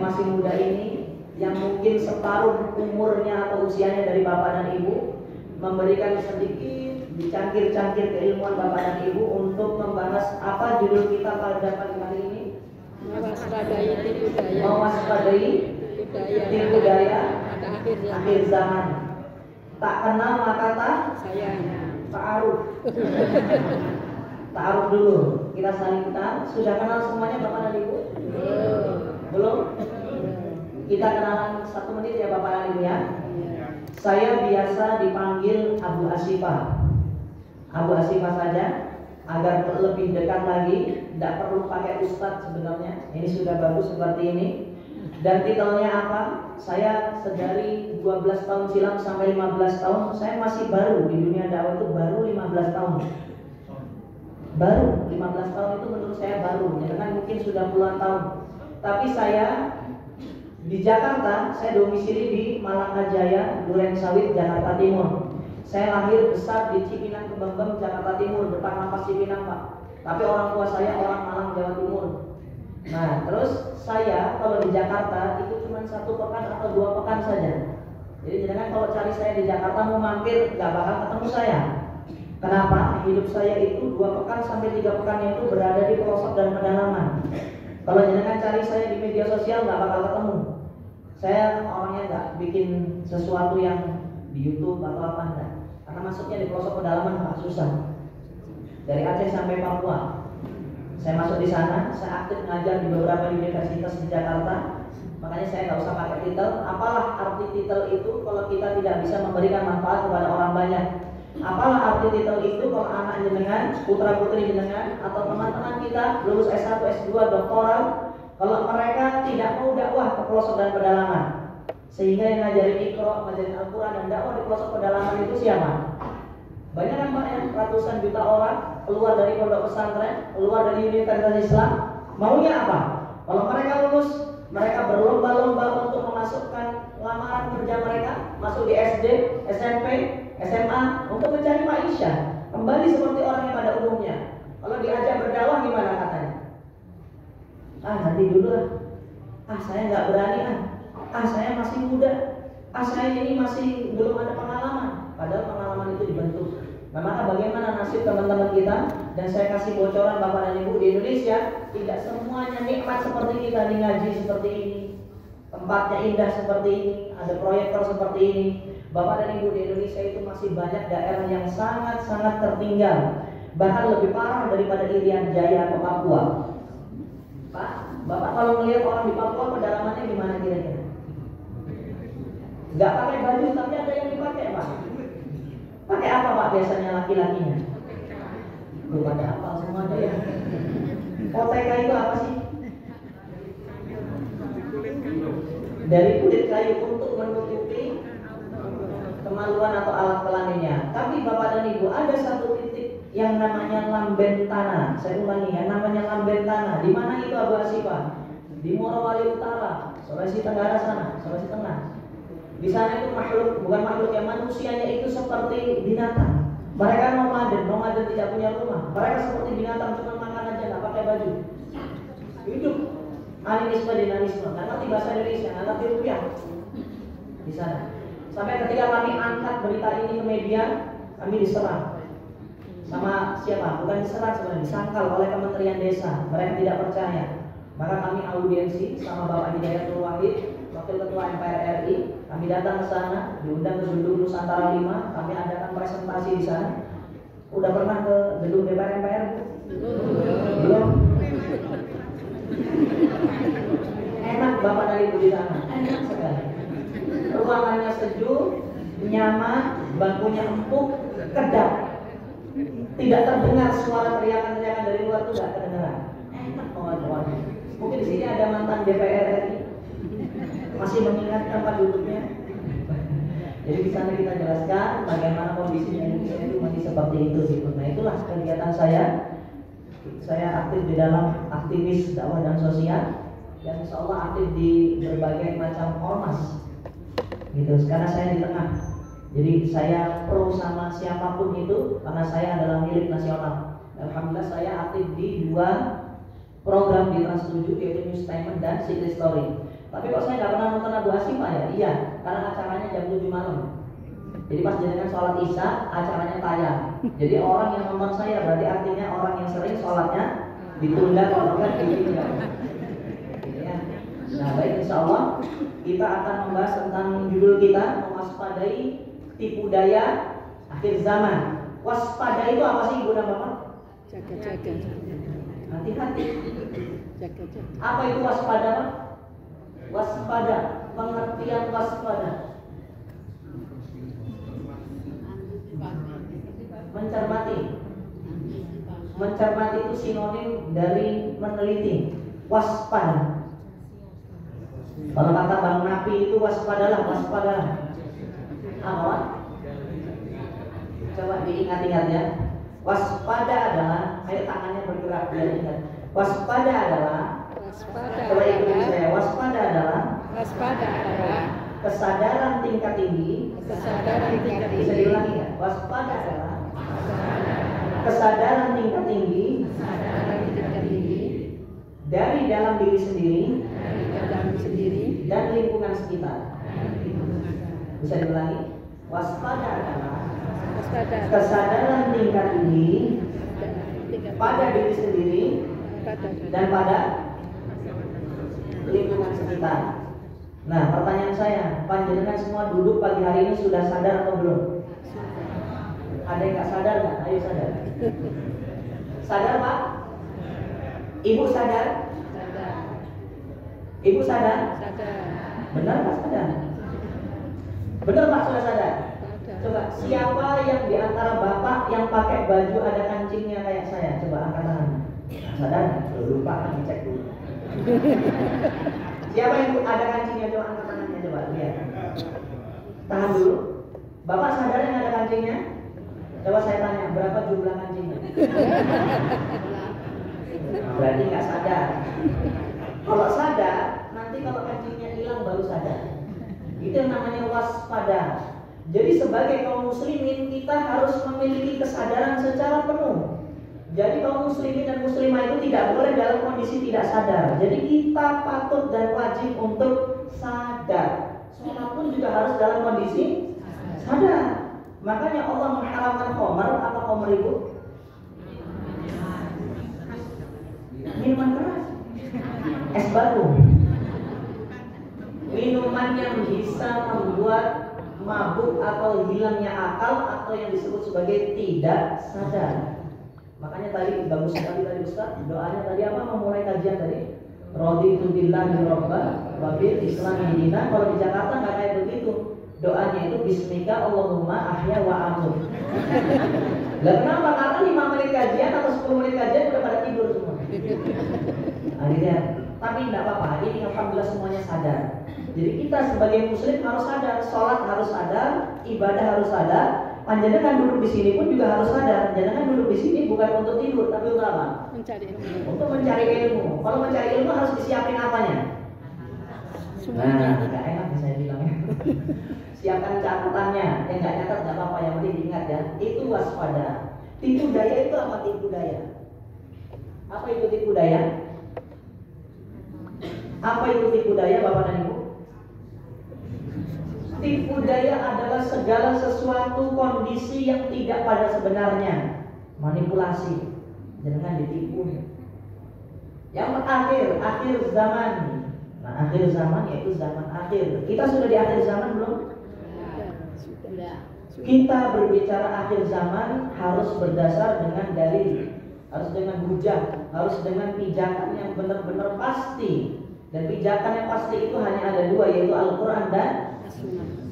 masih muda ini, yang mungkin separuh umurnya atau usianya dari Bapak dan Ibu, memberikan sedikit dicangkir-cangkir keilmuan Bapak dan Ibu untuk membahas apa judul kita pada pagi hari ini? Mewaspadai tipu daya akhir zaman. Tak kenal maka tak ta'aruf. Ta'aruf dulu. Kita saling kenal. Sudah kenal semuanya Bapak dan Ibu? Belum? Kita kenalan 1 menit ya Bapak dan Ibu ya. Saya biasa dipanggil Abu Asifah. Abu Asifah saja, agar lebih dekat lagi. Tidak perlu pakai ustadz sebenarnya. Ini sudah bagus seperti ini. Dan titelnya apa? Saya sedari 12 tahun silam sampai 15 tahun, saya masih baru di dunia dakwah itu, baru 15 tahun. Baru 15 tahun itu menurut saya baru, ya kan mungkin sudah puluhan tahun. Tapi saya di Jakarta, saya domisili di Malangkajaya, Durensawit, Jakarta Timur. Saya lahir besar di Cipinang Kembang, Jakarta Timur, depan lapas Cipinang Pak. Tapi orang tua saya orang Malang, Jawa Timur. Nah, terus saya kalau di Jakarta itu cuma 1 pekan atau 2 pekan saja. Jadi jangan kalau cari saya di Jakarta mau mampir nggak bakal ketemu saya. Kenapa? Hidup saya itu 2 pekan sampai 3 pekan itu berada di pelosok dan pedalaman. Kalau jangan cari saya di media sosial nggak bakal ketemu. Saya orangnya nggak bikin sesuatu yang di YouTube atau apa enggak. Karena masuknya di pelosok pedalaman agak susah. Dari Aceh sampai Papua. Saya masuk di sana, saya aktif ngajar di beberapa universitas di Jakarta. Makanya saya nggak usah pakai titel. Apalah arti titel itu kalau kita tidak bisa memberikan manfaat kepada orang banyak? Apalah arti titel itu kalau anak jenengan, putra putri jenengan, atau teman-teman kita lulus S1, S2, doktoral, kalau mereka tidak mau dakwah ke pelosok dan pedalaman, sehingga yang ngajarin Iqra, ngajarin Al-Quran dan dakwah di pelosok pedalaman itu siapa? Banyak kan Pak, yang ratusan juta orang keluar dari pondok pesantren, keluar dari universitas Islam, maunya apa? Kalau mereka lulus, mereka berlomba-lomba untuk memasukkan lamaran kerja mereka, masuk di SD, SMP, SMA untuk mencari maisha, kembali seperti orang yang pada umumnya. Kalau diajak berdakwah gimana katanya? Nanti dulu saya nggak berani saya masih muda, saya ini masih belum ada pengalaman. Padahal pengalaman itu dibentuk. Nah, maka bagaimana nasib teman-teman kita? Dan saya kasih bocoran Bapak dan Ibu, di Indonesia tidak semuanya nikmat seperti kita di ngaji seperti ini, tempatnya indah seperti ini, ada proyektor seperti ini. Bapak dan Ibu, di Indonesia itu masih banyak daerah yang sangat-sangat tertinggal, bahkan lebih parah daripada Irian Jaya atau Papua. Pak, Bapak kalau melihat orang di Papua pedalamannya gimana kira-kira? Gak pakai baju tapi ada yang dipakai Pak. Pakai apa Pak biasanya laki-lakinya? Belum pada hafal semua ada ya. OTK itu apa sih? Dari kulit kayu untuk menutupi kemaluan atau alat kelaminnya. Tapi Bapak dan Ibu, ada satu titik yang namanya lamben tanah. Saya ulangi ya, namanya lamben tanah. Di mana itu Abu Asifah? Di Morowali Utara, Sulawesi Tenggara sana, Sulawesi Tengah. Di sana itu makhluk, bukan makhluk yang manusianya itu seperti binatang. Mereka nomaden tidak punya rumah. Mereka seperti binatang, cuma makan aja, nggak pakai baju. Hidup animisme dinamisme, nggak ngerti bahasa Indonesia, nggak ngerti rupiah. Di sana. Sampai ketika kami angkat berita ini ke media, kami diserang. Sama siapa? Bukan diserang sebenarnya, disangkal oleh Kementerian Desa. Mereka tidak percaya. Maka kami audiensi sama Bapak Hidayatul Wahid, Wakil Ketua MPR RI. Kami datang ke sana, diundang ke gedung Nusantara 5. Kami adakan presentasi di sana. Udah pernah ke gedung DPR MPR? Belum? Enak Bapak dan Ibu di sana, enak sekali. Ruangannya sejuk, nyaman, bangkunya empuk, kedap. Tidak terdengar suara teriakan-teriakan dari luar, itu tidak terdengar. Enak kawan-kawan. Mungkin di sini ada mantan DPR RI, masih mengingat tempat duduknya. Jadi di sana kita jelaskan bagaimana kondisi Indonesia itu masih seperti itu. Nah, itulah kegiatan saya. Saya aktif di dalam aktivis dakwah dan sosial, dan insya Allah aktif di berbagai macam ormas. Gitu. Sekarang saya di tengah. Jadi saya pro sama siapapun itu karena saya adalah milik nasional. Alhamdulillah saya aktif di 2 program di Trans 7 yaitu Newstainment dan Secret Story. Tapi kok saya nggak pernah nonton Abu Hasyim Pak ya? Iya, karena acaranya jam 7 malam. Jadi pas jenengan sholat isya, acaranya tayang. Jadi orang yang nonton saya berarti artinya orang yang sering sholatnya ditunda kalau kan gitu ya. Nah baik, insya Allah kita akan membahas tentang judul kita, mewaspadai tipu daya akhir zaman. Waspada itu apa sih Ibu dan Bapak? Jaga-jaga. Hati-hati. Jaga-jaga. Apa itu waspada Pak? Waspada, pengertian waspada. Mencermati. Mencermati itu sinonim dari meneliti. Waspada. Kalau kata Bang Napi itu waspadalah, waspadalah. Apa? Coba diingat-ingat ya. Waspada adalah, ayo tangannya bergerak biar ingat. Waspada adalah, coba ikutin saya. Waspada adalah kesadaran tingkat tinggi. Bisa diulangi nggak? Waspada adalah kesadaran tingkat tinggi dari dalam diri sendiri dan lingkungan sekitar. Bisa diulangi? Waspada adalah kesadaran tingkat tinggi pada diri sendiri dan pada lingkungan sekitar. Nah, pertanyaan saya, panjenengan semua duduk pagi hari ini sudah sadar atau belum? Ada yang nggak sadar nggak? Ayo sadar. Sadar Pak? Ibu sadar? Ibu sadar? Benar Pak sadar? Benar Pak sudah sadar? Coba siapa yang di antara Bapak yang pakai baju ada kancingnya kayak saya? Coba angkat tangan. Sadar? Lupa, cek dulu. Siapa yang ada kancingnya? Coba angkat tangannya, coba lihat. Tahan dulu. Bapak sadar yang ada kancingnya? Coba saya tanya, berapa jumlah kancingnya? Berarti nggak sadar. Kalau sadar, nanti kalau kancingnya hilang baru sadar. Itu yang namanya waspada. Jadi sebagai kaum muslimin kita harus memiliki kesadaran secara penuh. Jadi kaum muslimin dan muslimah itu tidak boleh dalam kondisi tidak sadar. Jadi kita patut dan wajib untuk sadar. Sholat pun juga harus dalam kondisi sadar. Makanya Allah mengharamkan khamar. Apa khamar itu? Minuman keras, es batu, minuman yang bisa membuat mabuk atau hilangnya akal atau yang disebut sebagai tidak sadar. Makanya tadi bagus sekali tadi Ustaz, doanya tadi apa memulai kajian tadi? Raditu billahi robba wa bil Islam dina. Kalau di Jakarta nggak kayak begitu. Doanya itu bismika Allahumma ahya wa amut. Lah kenapa? Karena 5 menit kajian atau 10 menit kajian udah pada tidur semua. Akhirnya, tapi tidak apa-apa. Ini alhamdulillah semuanya sadar. Jadi kita sebagai muslim harus sadar, sholat harus sadar, ibadah harus sadar. Panjenengan duduk di sini pun juga harus sadar. Panjenengan duduk di sini bukan untuk tidur, tapi untuk apa? Mencari ilmu. Untuk mencari ilmu. Kalau mencari ilmu harus disiapin apanya? Nah, nggak enak saya bilangnya. Siapkan catatannya. Yang nggak nyatat nggak apa-apa, yang penting diingat ya. Itu waspada. Tipu daya itu apa tipu daya? Apa itu tipu daya? Apa itu tipu daya Bapak dan Ibu? Tipu daya adalah segala sesuatu kondisi yang tidak pada sebenarnya. Manipulasi. Jangan ditipu. Yang terakhir, akhir zaman. Nah, akhir zaman yaitu zaman akhir. Kita sudah di akhir zaman belum? Sudah. Kita berbicara akhir zaman harus berdasar dengan dalil, harus dengan hujah, harus dengan pijakan yang benar-benar pasti. Dan pijakan yang pasti itu hanya ada dua, yaitu Al-Quran dan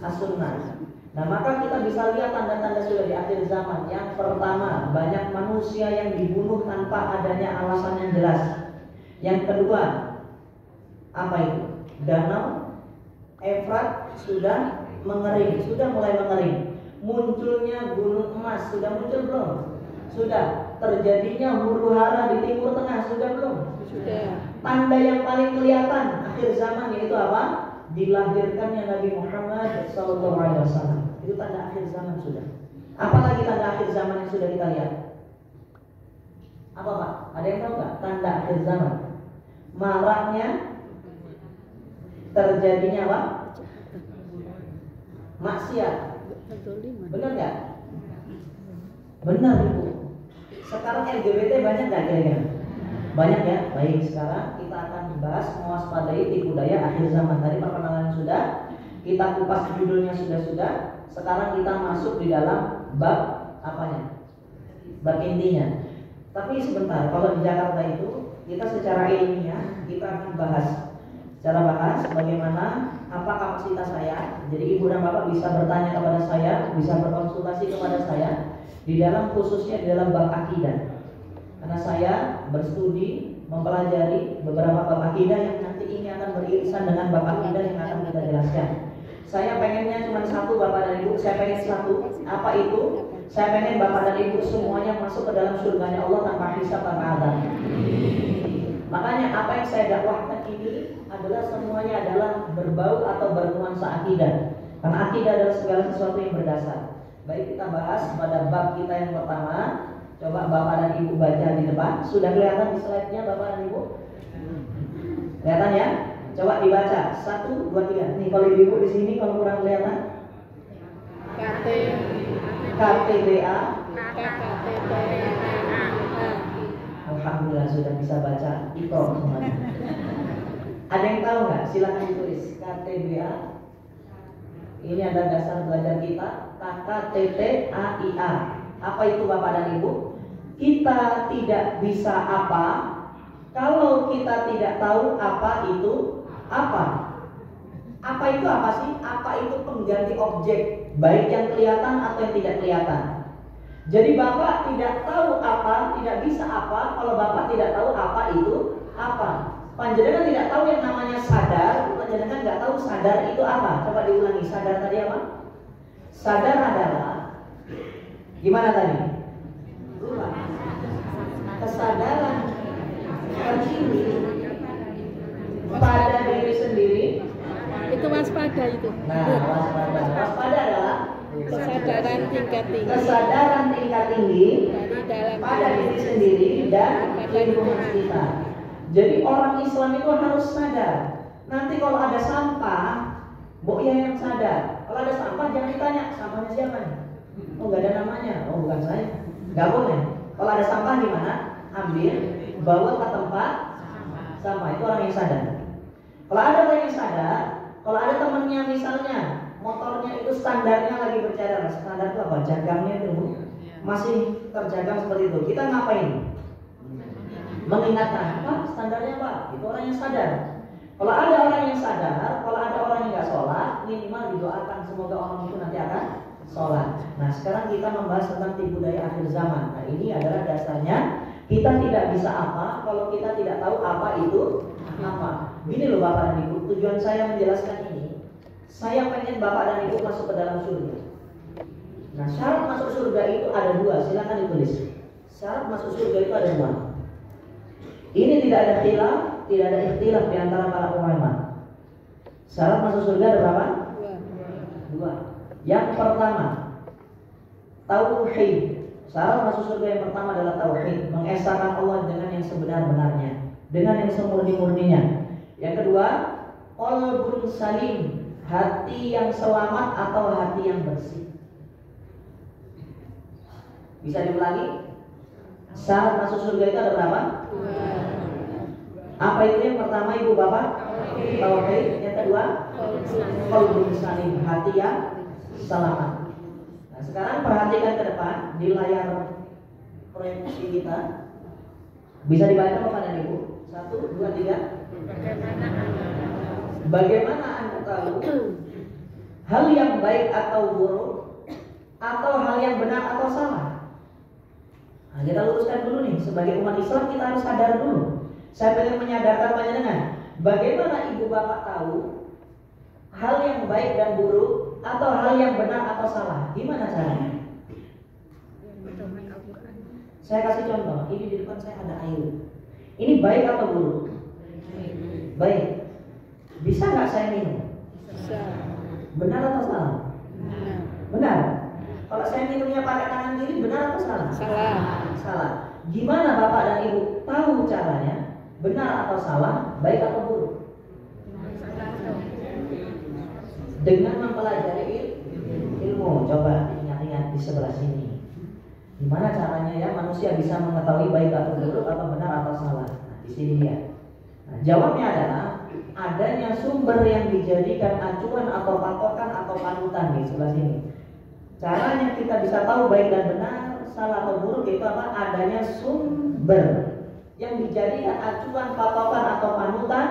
As-Sunnah. Nah, maka kita bisa lihat tanda-tanda sudah di akhir zaman. Yang pertama, banyak manusia yang dibunuh tanpa adanya alasan yang jelas. Yang kedua, apa itu? Danau Efrat sudah mengering, sudah mulai mengering. Munculnya gunung emas, sudah muncul belum? Sudah. Terjadinya huru hara di Timur Tengah, sudah belum? Sudah. Tanda yang paling kelihatan akhir zaman yaitu apa? Dilahirkannya Nabi Muhammad SAW. Itu tanda akhir zaman sudah. Apalagi tanda akhir zaman yang sudah kita lihat? Apa Pak? Ada yang tahu nggak? Tanda akhir zaman. Maraknya, terjadinya apa? Maksiat. Benar nggak? Benar Ibu. Sekarang LGBT banyak nggak kira-kira? Banyak ya. Baik, sekarang kita akan bahas mewaspadai tipu daya akhir zaman. Tadi perkenalan sudah, kita kupas judulnya sudah. Sekarang kita masuk di dalam bab apanya? Bab intinya. Tapi sebentar, kalau di Jakarta itu kita secara ilmiah kita akan bahas. Cara bahas bagaimana apa kapasitas saya. Jadi Ibu dan Bapak bisa bertanya kepada saya, bisa berkonsultasi kepada saya di dalam khususnya di dalam bab akidah. Karena saya berstudi mempelajari beberapa bab akidah yang nanti ini akan beririsan dengan bab akidah yang akan kita jelaskan. Saya pengennya cuma satu Bapak dan Ibu, saya pengen satu. Apa itu? Saya pengen Bapak dan Ibu semuanya masuk ke dalam surganya Allah tanpa hisab tanpa adab. Makanya apa yang saya dakwahkan ini adalah semuanya adalah berbau atau bernuansa akidah. Karena akidah adalah segala sesuatu yang berdasar. Baik, kita bahas pada bab kita yang pertama. Coba Bapak dan Ibu baca di depan. Sudah kelihatan di slide-nya Bapak dan Ibu? Kelihatan ya? Coba dibaca. 1, 2, 3. Nih kalau Ibu di sini kalau kurang kelihatan. KTBA. Alhamdulillah sudah bisa baca Iqra semuanya. Ada yang tahu nggak? Silakan ditulis KTBA. Ini ada dasar belajar kita. KKTTAIA. Apa itu Bapak dan Ibu? Kita tidak bisa apa kalau kita tidak tahu apa itu apa. Apa itu apa sih? Apa itu pengganti objek, baik yang kelihatan atau yang tidak kelihatan. Jadi Bapak tidak tahu apa, tidak bisa apa kalau Bapak tidak tahu apa itu apa. Panjenengan tidak tahu yang namanya sadar, panjenengan nggak tahu sadar itu apa. Coba diulangi, sadar tadi apa? Sadar adalah gimana tadi? Kesadaran tertinggi pada diri sendiri. Itu waspada itu. Nah, waspada. Waspada adalah Kesadaran tingkat tinggi kesadaran tingkat tinggi dari dalam pada diri sendiri dan lingkungan sekitar. Jadi orang Islam itu harus sadar. Nanti kalau ada sampah, Mbok ya yang sadar. Kalau ada sampah jangan ditanya sampahnya siapa nih. Oh nggak ada namanya. Oh bukan saya. Nggak boleh. Kalau ada sampah di mana? Ambil, bawa ke tempat sampah. Itu orang yang sadar. Kalau ada orang yang sadar, kalau ada temannya misalnya motornya itu standarnya lagi bercadar. Standar itu apa? Jagangnya itu masih terjaga seperti itu. Kita ngapain? Mengingatkan apa? Standarnya Pak. Itu orang yang sadar. Kalau ada orang yang sadar, kalau ada orang yang nggak sholat, minimal didoakan semoga orang itu nanti akan sholat. Nah sekarang kita membahas tentang tipu daya akhir zaman. Nah ini adalah dasarnya. Kita tidak bisa apa kalau kita tidak tahu apa itu apa. Gini loh Bapak dan Ibu, tujuan saya menjelaskan ini. Saya pengen Bapak dan Ibu masuk ke dalam surga. Nah syarat masuk surga itu ada dua, silakan ditulis. Syarat masuk surga itu ada dua. Ini tidak ada khilaf, tidak ada ikhtilaf di antara para ulama. Syarat masuk surga ada berapa? Dua. Yang pertama, tauhid. Syarat masuk surga yang pertama adalah tauhid, mengesahkan Allah dengan yang sebenar-benarnya, dengan yang semurni-murninya. Yang kedua, qalbun salim, hati yang selamat atau hati yang bersih. Bisa diulangi? Syarat masuk surga itu ada berapa? Apa itu yang pertama Ibu Bapak? Tauhid. Yang kedua, qalbun salim, hati yang selamat. Nah, sekarang perhatikan ke depan di layar proyeksi kita. Bisa dibaca Bapak dan Ibu? 1, 2, 3. Bagaimana Anda tahu hal yang baik atau buruk, atau hal yang benar atau salah? Nah, kita luruskan dulu nih. Sebagai umat Islam kita harus sadar dulu. Saya ingin menyadarkan panjenengan. Bagaimana Ibu Bapak tahu hal yang baik dan buruk, atau hal yang benar atau salah? Gimana caranya? Saya kasih contoh. Ini di depan saya ada air. Ini baik atau buruk? Baik. Bisa nggak saya minum? Bisa. Benar atau salah? Benar. Benar. Kalau saya minumnya pakai tangan kiri, benar atau salah? Salah. Salah. gimana Bapak dan Ibu tahu caranya benar atau salah, baik atau buruk? Dengan mempelajari ilmu. Coba ingat-ingat di sebelah sini. Gimana caranya ya manusia bisa mengetahui baik atau buruk atau benar atau salah? Nah, di sini dia. Nah, jawabnya adalah adanya sumber yang dijadikan acuan atau patokan atau panutan di sebelah sini. Caranya kita bisa tahu baik dan benar, salah atau buruk itu apa? Adanya sumber yang dijadikan acuan, patokan atau panutan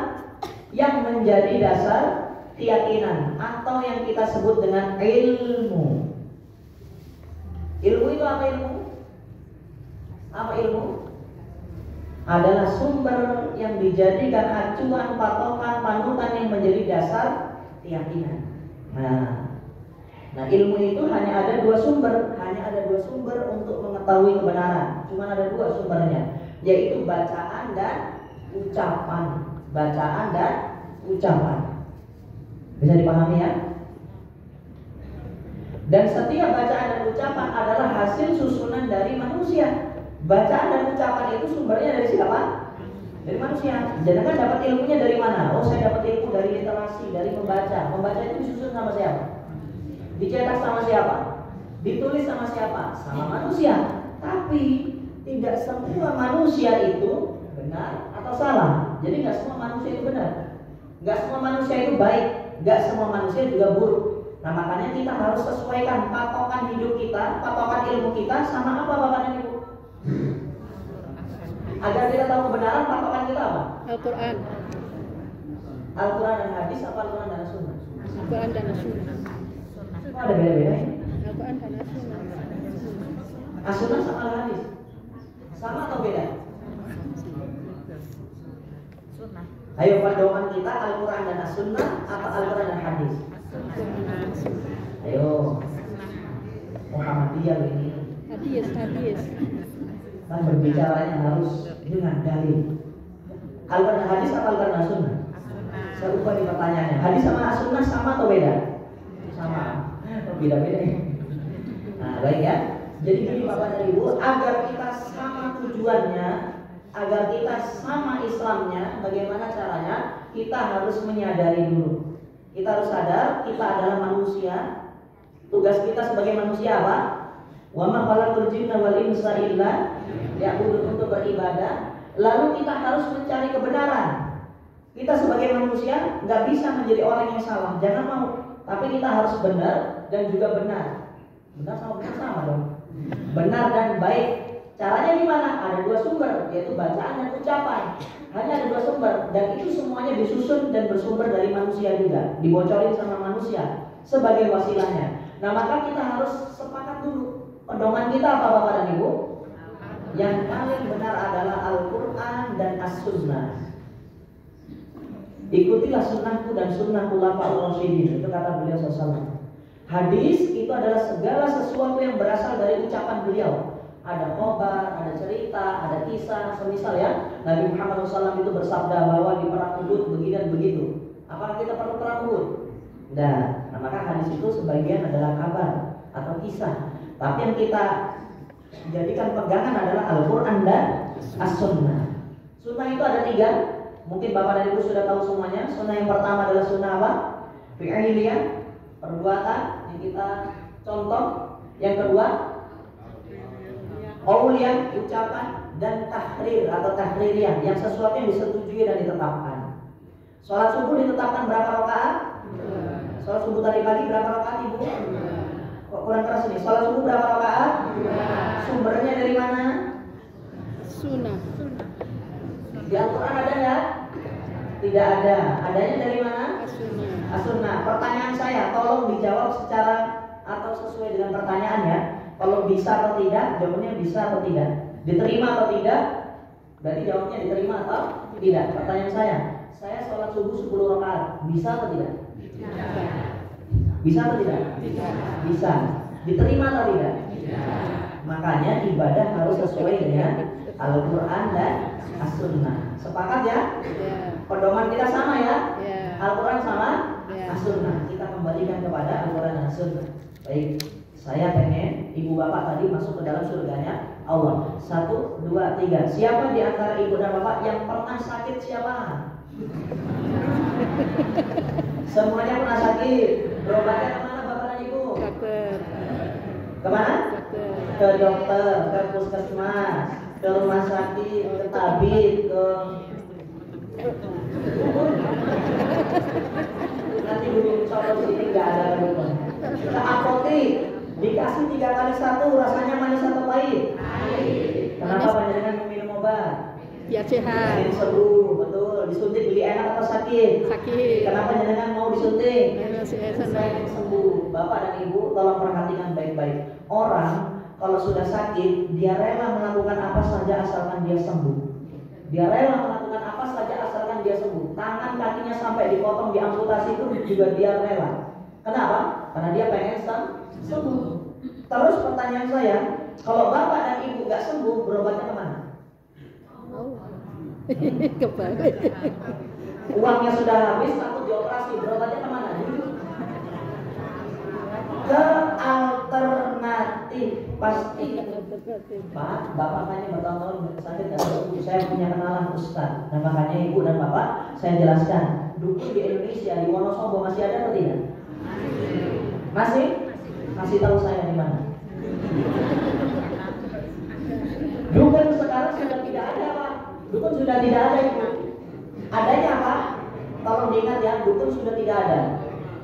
yang menjadi dasar keyakinan atau yang kita sebut dengan ilmu. Ilmu itu apa ilmu? Apa ilmu? Adalah sumber yang dijadikan acuan, patokan, panutan yang menjadi dasar keyakinan. Nah, ilmu itu hanya ada dua sumber, untuk mengetahui kebenaran. Cuma ada dua sumbernya, yaitu bacaan dan ucapan. Bacaan dan ucapan. Bisa dipahami ya? Dan setiap bacaan dan ucapan adalah hasil susunan dari manusia. Bacaan dan ucapan itu sumbernya dari siapa? Dari manusia. Jadi kan dapat ilmunya dari mana? Oh, saya dapat ilmu dari literasi, dari membaca. Membaca itu disusun sama siapa? Dicetak sama siapa? Ditulis sama siapa? Sama manusia. Tapi tidak semua manusia itu benar atau salah. Jadi nggak semua manusia itu benar, nggak semua manusia itu baik, nggak semua manusia juga buruk. Nah, makanya kita harus sesuaikan patokan hidup kita, patokan ilmu kita sama apa Bapak dan Ibu? Agar kita tahu kebenaran, patokan kita apa? Al-Quran. Al-Quran dan hadis apa Al-Quran dan As-Sunnah? Al-Quran dan As-Sunnah. Oh, ada beda-beda ya? Al-Quran dan As-Sunnah. As-Sunnah sama hadis? Sama atau beda? Ayo pedoman kita Al-Quran dan As-Sunnah atau Al-Quran dan hadis? Ayo Muhammadiyah ini Hadis. kan berbicaranya harus dengan dalil. Al-Quran dan hadis atau Al-Quran dan As-Sunnah? Saya lupa di pertanyaannya. Hadis sama As-Sunnah sama atau beda? Sama. Beda-beda ya. Nah, baik ya. Jadi gini Bapak dan Ibu, agar kita sama tujuannya, agar kita sama Islamnya, bagaimana caranya? Kita harus menyadari dulu. Kita harus sadar kita adalah manusia. Tugas kita sebagai manusia apa? Wa ma khalaqtul jinna wal insa illa liya'budun, untuk beribadah. Lalu kita harus mencari kebenaran. Kita sebagai manusia nggak bisa menjadi orang yang salah. Jangan mau. Tapi kita harus benar dan juga benar. Benar sama benar sama dong. Benar dan baik. Caranya gimana? Ada dua sumber, yaitu bacaan dan ucapan. Hanya ada dua sumber, dan itu semuanya disusun dan bersumber dari manusia juga, dibocorin sama manusia sebagai wasilahnya. Nah, maka kita harus sepakat dulu. Pedoman kita apa Bapak dan Ibu? Yang paling benar adalah Al-Quran dan As-Sunnah. Ikutilah sunnahku dan sunnah khulafaur rasyidin. Itu kata beliau SAW. Hadis itu adalah segala sesuatu yang berasal dari ucapan beliau. Ada khobar, ada cerita, ada kisah, semisal ya Nabi Muhammad SAW itu bersabda bahwa di perang Uhud begini dan begitu. Apakah kita perlu perang Uhud? Nah, maka hadis itu sebagian adalah kabar atau kisah. Tapi yang kita jadikan pegangan adalah Al-Quran dan As-Sunnah. Sunnah itu ada tiga. Mungkin Bapak dan Ibu sudah tahu semuanya. Sunnah yang pertama adalah sunnah apa? Fi'iliyah, perbuatan yang kita contoh. Yang kedua qauliyah, ucapan, dan tahrir atau tahririyah, yang sesuatu yang disetujui dan ditetapkan. Sholat subuh ditetapkan berapa rakaat? Sholat subuh tadi pagi berapa rakaat Ibu? Kok kurang keras ini? Sholat subuh berapa rakaat? Sumbernya dari mana? Sunnah. Di Al-Quran ada nggak? Tidak ada. Adanya dari mana? As-Sunnah. As-Sunnah. Pertanyaan saya, tolong dijawab secara atau sesuai dengan pertanyaannya. Kalau bisa atau tidak, jawabannya bisa atau tidak. Diterima atau tidak? Berarti jawabnya diterima atau tidak. Pertanyaan saya sholat subuh 10 rakaat, bisa atau tidak? Bisa atau tidak? Bisa. Diterima atau tidak? Makanya ibadah harus sesuai dengan Al-Quran dan As-Sunnah. Sepakat ya? Pedoman kita sama ya? Al-Quran sama As-Sunnah. Kita kembalikan kepada Al-Quran dan As-Sunnah. Baik, saya pengen ibu bapak tadi masuk ke dalam surganya Allah. 1, 2, 3. Siapa di antara ibu dan bapak yang pernah sakit? Siapa? Semuanya pernah sakit. Berobatnya kemana bapak dan ibu? Dokter. Kemana? Dokter. Ke dokter, ke puskesmas, ke rumah sakit, ke tabib, ke nanti dulu soal sini nggak ada dukun. Ke apotek, dikasih 3 kali 1, rasanya manis atau pahit? Kenapa panjenengan minum obat? Biar sehat. Ingin sembuh, betul. Disuntik beli enak atau sakit? Sakit. Kenapa jenengan mau disuntik? Saya Saya ingin sembuh. Bapak dan ibu tolong perhatikan baik-baik. Orang kalau sudah sakit, dia rela melakukan apa saja asalkan dia sembuh. Dia rela melakukan apa saja asalkan dia sembuh. Tangan kakinya sampai dipotong, diamputasi itu juga dia rela. Kenapa? Karena dia pengen sembuh. Terus pertanyaan saya, kalau bapak dan ibu gak sembuh, berobatnya kemana? Kebalik. Uangnya sudah habis, takut dioperasi, berobatnya kemana? Ke alternatif pasti. Pak, bapak tanya bertahun-tahun sakit gak sembuh. Saya punya kenalan ustaz. Nah makanya ibu dan bapak saya jelaskan. Dukun di Indonesia di Wonosobo masih ada atau tidak? Masih? Kasih tahu saya di mana. Dukun sekarang sudah tidak ada, Pak. Dukun sudah tidak ada itu. Adanya apa? Tolong diingat ya, dukun sudah tidak ada.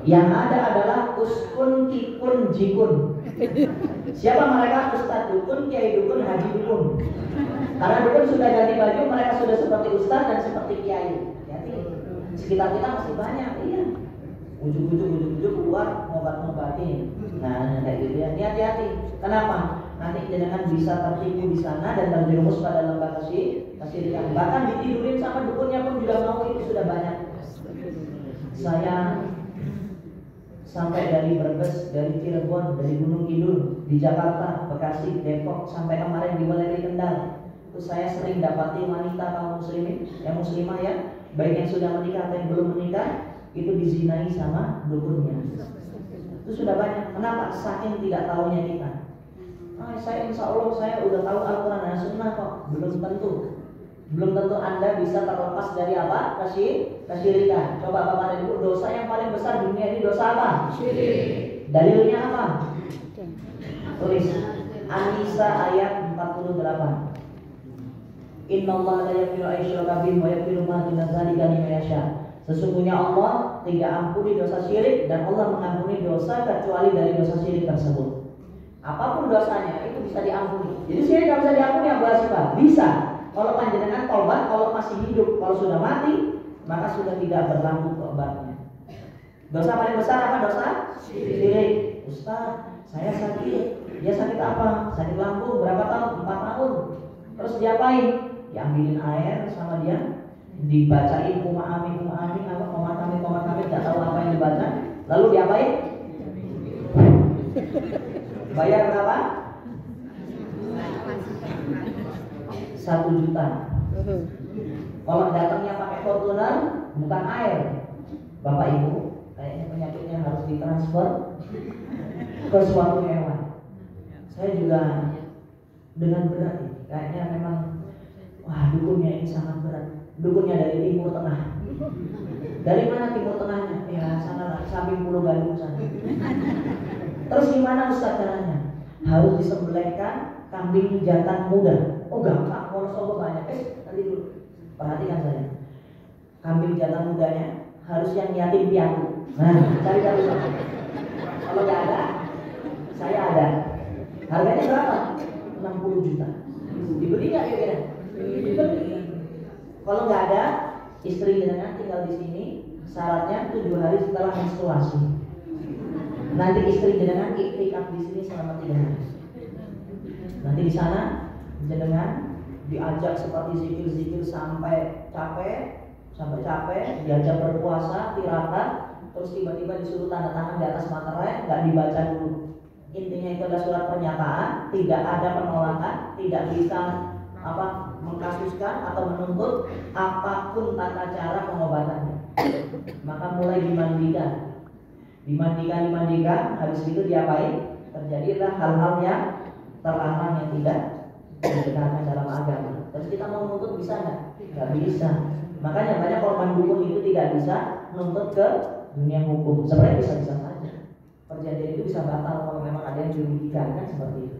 Yang ada adalah uskun, kikun, jikun. Siapa mereka? Ustadz dukun, kiai dukun, haji dukun. Karena dukun sudah ganti baju, mereka sudah seperti ustadz dan seperti kiai. Jadi sekitar kita masih banyak, iya. Ujuk-ujuk keluar ngobat-ngobatin. Nah, kayak gitu ya. Hati-hati. Kenapa? Nanti jenengan bisa tertipu di sana dan terjerumus pada lembah kesyirikan. Bahkan ditidurin sama dukunnya pun juga mau, itu sudah banyak. Saya sampai dari Brebes, dari Cirebon, dari Gunung Kidul, di Jakarta, Bekasi, Depok, sampai kemarin di Weleri Kendal. Itu saya sering dapati wanita kaum muslimin, yang muslimah ya, baik yang sudah menikah atau yang belum menikah, itu dizinai sama dukunnya. Itu sudah banyak. Kenapa? Saking tidak tahunya kita. Saya insya Allah saya udah tahu Al-Quran dan Sunnah kok. Belum tentu. Belum tentu Anda bisa terlepas dari apa? Kesyirikan. Coba Bapak dan Ibu, dosa yang paling besar di dunia ini dosa apa? Syirik. Dalilnya apa? Tulis An-Nisa ayat 48. Innallaha la yaghfiru an yushraka bihi wa yaghfiru ma duna dzalika liman yasha. Sesungguhnya Allah tidak ampuni dosa syirik dan Allah mengampuni dosa kecuali dari dosa syirik tersebut. Apapun dosanya itu bisa diampuni. Jadi syirik tidak bisa diampuni apa sih Pak? Bisa. Kalau panjenengan tobat, kalau masih hidup, kalau sudah mati, maka sudah tidak berlaku tobatnya. Dosa paling besar apa dosa? Syirik. Ustaz, saya sakit. Dia sakit apa? Sakit lambung. Berapa tahun? 4 tahun. Terus diapain? Diambilin air sama dia, dibacain amin, apa komat-amin, tidak tahu apa yang dibaca. Lalu diapain? Bayar berapa? 1 juta. Kalau datangnya pakai Fortuner, bukan air. Bapak Ibu, kayaknya penyakitnya harus ditransfer ke suatu hewan. Saya juga dengan berat ini. Kayaknya memang, wah dukunnya ini sangat berat. Dukunnya dari Timur Tengah. Dari mana Timur Tengahnya? Ya sana samping Pulau Gadung sana. Terus gimana Ustaz caranya? Harus disembelihkan kambing jantan muda. Oh gampang, Wonosobo banyak. Nanti dulu perhatikan saya. Kambing jantan mudanya harus yang yatim piatu. Nah, cari tahu. Kalau nggak ada, saya ada. Harganya berapa? 60 juta. Dibeli nggak kira-kira? Dibeli. Kalau nggak ada, istri jenengan tinggal di sini. Syaratnya 7 hari setelah menstruasi. Nanti istri jenengan iktikaf di sini selama 3 hari. Nanti di sana jenengan diajak seperti zikir-zikir sampai capek, diajak berpuasa, tirakat, terus tiba-tiba disuruh tanda tangan di atas materai, nggak dibaca dulu. Intinya itu adalah surat pernyataan, tidak ada penolakan, tidak bisa mengkasuskan atau menuntut apapun tata cara pengobatannya. Maka mulai dimandikan, habis itu diapain? Terjadilah hal-hal yang terlarang yang tidak dibenarkan dalam agama. Terus kita mau menuntut bisa nggak? Nggak bisa. Makanya banyak korban dukun itu tidak bisa menuntut ke dunia hukum. Sebenarnya bisa-bisa saja. Perjanjian itu bisa batal kalau memang ada yang dirugikan, kan seperti itu.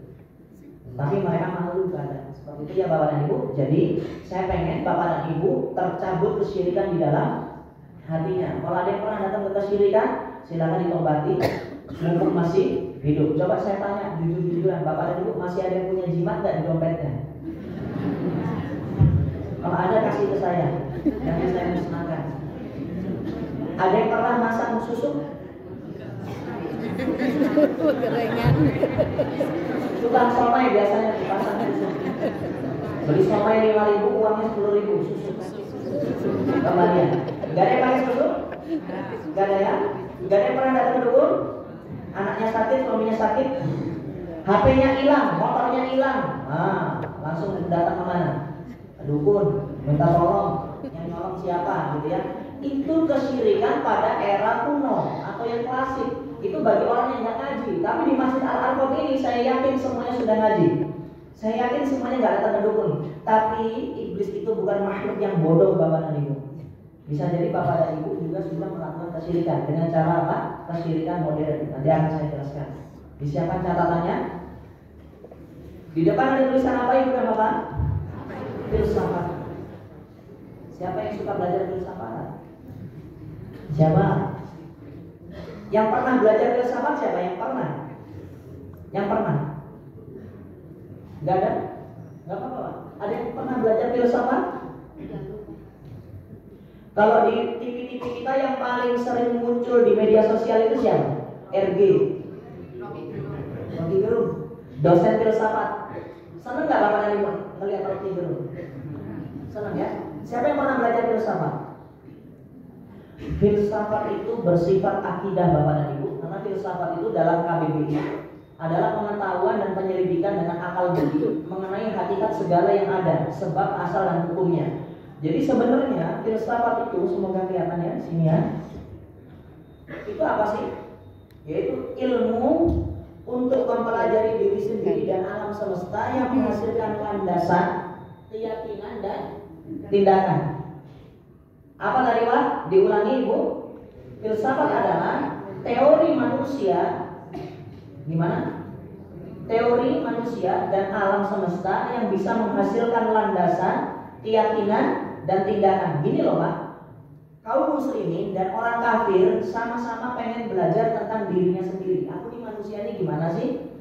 Tapi mereka malu kadang. Seperti itu ya Bapak dan Ibu. Jadi saya pengen Bapak dan Ibu tercabut kesyirikan di dalam hatinya. Kalau ada yang pernah datang ke kesyirikan, silakan ditobati. Mumpung masih hidup. Coba saya tanya jujur-jujuran, Bapak dan Ibu masih ada yang punya jimat nggak di dompetnya? Kalau ada kasih ke saya, nanti saya musnahkan. Ada yang pernah masang susu? Kerengan. Tukang somai biasanya dipasang susu. Beli somai 5.000, uangnya 10.000 susu. Kembalian. Gak ada yang pakai susu? Gak ada ya? Gak ada yang pernah datang ke dukun? Anaknya sakit, suaminya sakit, HP-nya hilang, motornya hilang. Nah, langsung datang kemana? Dukun, minta tolong. Yang nolong siapa gitu ya? Itu kesyirikan pada era kuno atau yang klasik. Itu bagi orang yang nggak ngaji. Tapi di Masjid Al-Arqam ini saya yakin semuanya sudah ngaji. Saya yakin semuanya nggak datang ke dukun. Tapi iblis itu bukan makhluk yang bodoh Bapak dan Ibu. Bisa jadi Bapak dan Ibu juga sudah melakukan kesyirikan dengan cara apa? Kesyirikan modern. Nanti akan saya jelaskan. Disiapkan catatannya. Di depan ada tulisan apa Ibu dan Bapak? Filsafat. Siapa yang suka belajar filsafat? Siapa? Yang pernah belajar filsafat siapa? Yang pernah? Yang pernah? Gak ada? Gak apa-apa Pak. Ada yang pernah belajar filsafat? Kalau di TV-TV kita yang paling sering muncul di media sosial itu siapa? RG Rocky Gerung, dosen filsafat. Senang nggak Bapak dan Ibu melihat Rocky Gerung? Senang ya? Siapa yang pernah belajar filsafat? Filsafat itu bersifat akidah Bapak dan Ibu. Karena filsafat itu dalam KBBI adalah pengetahuan dan penyelidikan dengan akal budi mengenai hakikat segala yang ada, sebab, asal, dan hukumnya. Jadi sebenarnya filsafat itu, semoga kelihatan ya sini ya. Itu apa sih? Yaitu ilmu untuk mempelajari diri sendiri dan alam semesta yang menghasilkan landasan, keyakinan dan tindakan. Apa tadi Pak? Diulangi Ibu. Filsafat adalah teori manusia. Gimana? Teori manusia dan alam semesta yang bisa menghasilkan landasan, keyakinan dan tindakan. Gini loh Pak, kaum muslimin dan orang kafir sama-sama pengen belajar tentang dirinya sendiri. Aku nih manusia ini gimana sih?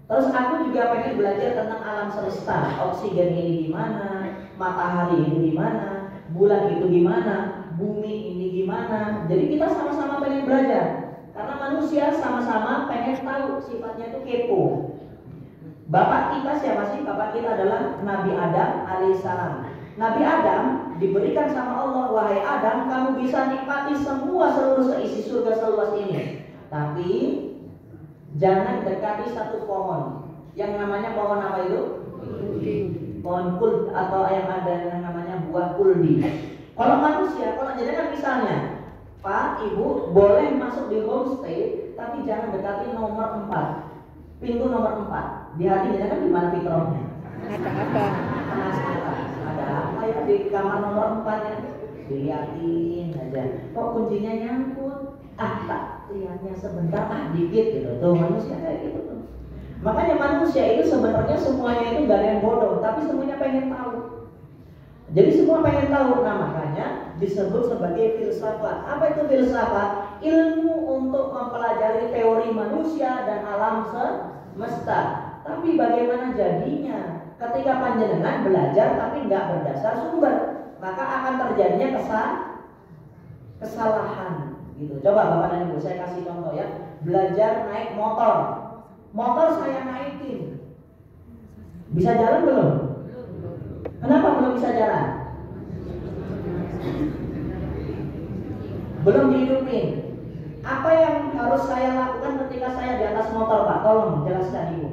Terus aku juga pengen belajar tentang alam semesta. Oksigen ini gimana? Matahari ini gimana? Bulan itu gimana? Bumi ini gimana? Jadi kita sama-sama pengen belajar. Karena manusia sama-sama pengen tahu, sifatnya itu kepo. Bapak kita siapa sih? Bapak kita adalah Nabi Adam alaihissalam. Nabi Adam diberikan sama Allah, wahai Adam, kamu bisa nikmati semua seluruh seisi surga seluas ini. Tapi jangan dekati satu pohon. Yang namanya pohon apa itu? Pohon kul atau yang ada yang namanya buah kuldi. Kalau manusia, kalau jadikan misalnya, Pak, Ibu boleh masuk di homestay, tapi jangan dekati nomor 4. Pintu nomor 4. Di hati kan di mana fitrahnya? Ada apa? Ada apa ya di kamar nomor 4 ya? Dilihatin aja. Kok kuncinya nyangkut? Tak lihatnya sebentar, dikit gitu. Tuh manusia kayak gitu tuh. Makanya manusia itu sebenarnya semuanya itu gak ada yang bodoh, tapi semuanya pengen tahu. Jadi semua pengen tahu. Nah makanya disebut sebagai filsafat. Apa itu filsafat? Ilmu untuk mempelajari teori manusia dan alam semesta. Tapi bagaimana jadinya ketika panjenengan belajar tapi nggak berdasar sumber, maka akan terjadinya kesalahan gitu. Coba Bapak dan Ibu saya kasih contoh ya. Belajar naik motor. Motor saya naikin. Bisa jalan belum? Kenapa belum bisa jalan? Belum dihidupin. Apa yang harus saya lakukan ketika saya di atas motor Pak? Tolong jelaskan Ibu.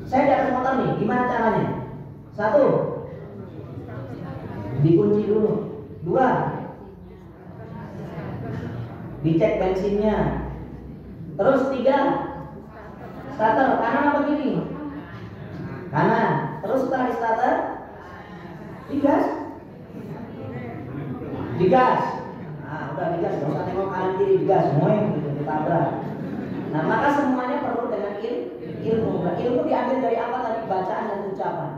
Saya di atas motor nih, gimana caranya? 1, dikunci dulu. 2, dicek bensinnya. Terus 3, starter kanan apa kiri? Kanan. Terus setelah di starter, digas. Digas. Nah, udah digas, nggak usah nengok kanan kiri, digas, semuanya gitu, ditabrak. Nah, maka semuanya perlu dengan ilmu. Nah, ilmu diambil dari apa tadi? Bacaan dan ucapan.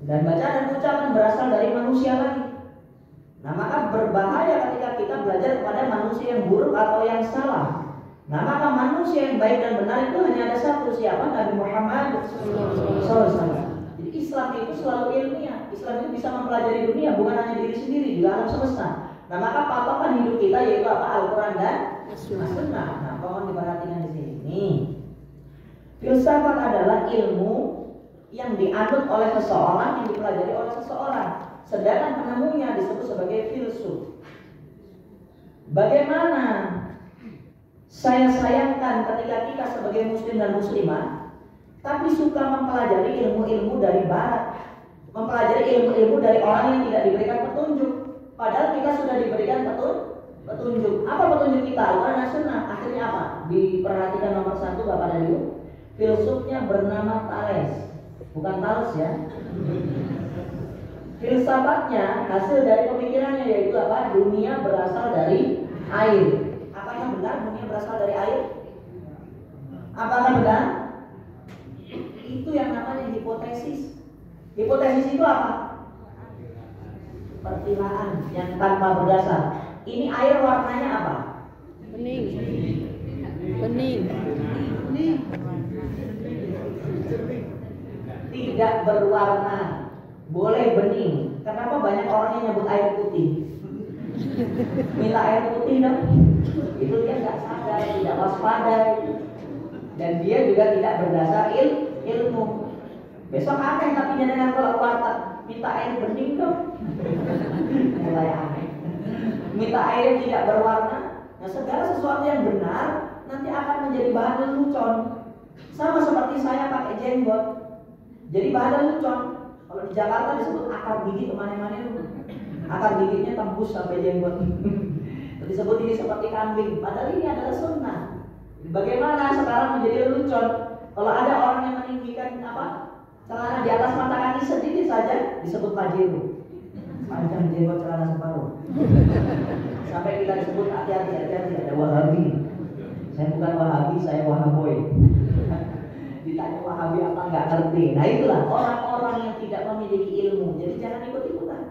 Dan bacaan dan ucapan berasal dari manusia lagi. Nah, maka berbahaya ketika kita belajar kepada manusia yang buruk atau yang salah. Nah, maka manusia yang baik dan benar itu hanya ada satu, siapa? Nabi Muhammad SAW. Jadi Islam itu selalu ilmiah. Islam itu bisa mempelajari dunia, bukan hanya diri sendiri, juga alam semesta. Nah, maka patokan hidup kita yaitu apa? Al-Quran dan As-Sunnah. Nah, mohon diperhatikan di sini. Filsafat adalah ilmu yang dianut oleh seseorang, yang dipelajari oleh seseorang. Sedangkan penemunya disebut sebagai filsuf. Bagaimana saya sayangkan ketika kita sebagai muslim dan muslimah tapi suka mempelajari ilmu-ilmu dari barat, mempelajari ilmu-ilmu dari orang yang tidak diberikan petunjuk. Padahal kita sudah diberikan petunjuk. Apa petunjuk kita? Al-Quran dan Sunnah. Akhirnya apa? Diperhatikan nomor 1 Bapak dan Ibu. Filsufnya bernama Thales. Bukan Thales ya. Filsafatnya hasil dari pemikirannya yaitu apa? Dunia berasal dari air. Apakah benar dunia berasal dari air? Apakah benar? Itu yang namanya hipotesis. Hipotesis itu apa? Perkiraan yang tanpa berdasar. Ini air warnanya apa? Bening. Bening. Tidak berwarna. Boleh bening. Kenapa banyak orang yang nyebut air putih? Minta air putih dong. Itu dia nggak sadar, tidak waspada, dan dia juga tidak berdasar ilmu. Besok aneh tapi jangan kalau warteg minta air bening dong. Mulai aneh. Minta air yang tidak berwarna. Nah, segala sesuatu yang benar nanti akan menjadi bahan lelucon. Sama seperti saya pakai jenggot. Jadi bahan lelucon. Kalau di Jakarta disebut akar gigi kemana-mana, akar giginya tembus sampai jenggot. Disebut ini seperti kambing, padahal ini adalah sunnah. Bagaimana sekarang menjadi lelucon? Kalau ada orang yang meninggikan celana di atas mata kaki sedikit saja, disebut pajero. Panjang jenggot celana separuh. Sampai kita disebut hati-hati ada Wahabi. Saya bukan Wahabi, saya Wahaboy. Ditanya Wahabi apa nggak ngerti. Nah, itulah orang-orang yang tidak memiliki ilmu. Jadi jangan ikut-ikutan.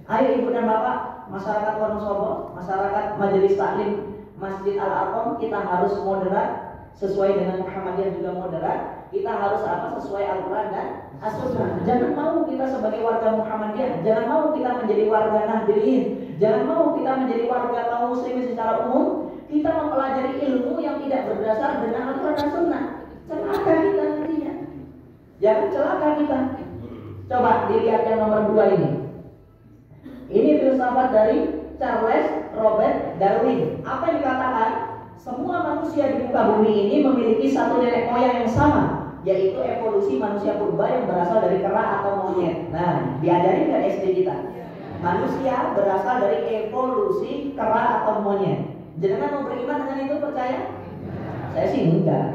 Ayo ibu dan bapak, masyarakat Wonosobo, masyarakat Majelis Taklim Masjid Al-Arqam, kita harus moderat sesuai dengan Muhammadiyah juga moderat. Kita harus sesuai Al-Quran dan As-Sunnah. Jangan mau kita sebagai warga Muhammadiyah, jangan mau kita menjadi warga Nahdliyin, jangan mau kita menjadi warga kaum muslimin secara umum. Kita mempelajari ilmu yang tidak berdasar dengan Al-Quran dan Sunnah. Celaka kita nantinya. Jangan celaka kita. Coba dilihat yang nomor 2 ini. Ini filsafat dari Charles Robert Darwin. Apa yang dikatakan? Semua manusia di muka bumi ini memiliki satu nenek moyang yang sama, yaitu evolusi manusia purba yang berasal dari kera atau monyet. Nah, diajarin nggak SD kita? Manusia berasal dari evolusi kera atau monyet. Jangan mau beriman dengan itu, percaya? Saya sih enggak.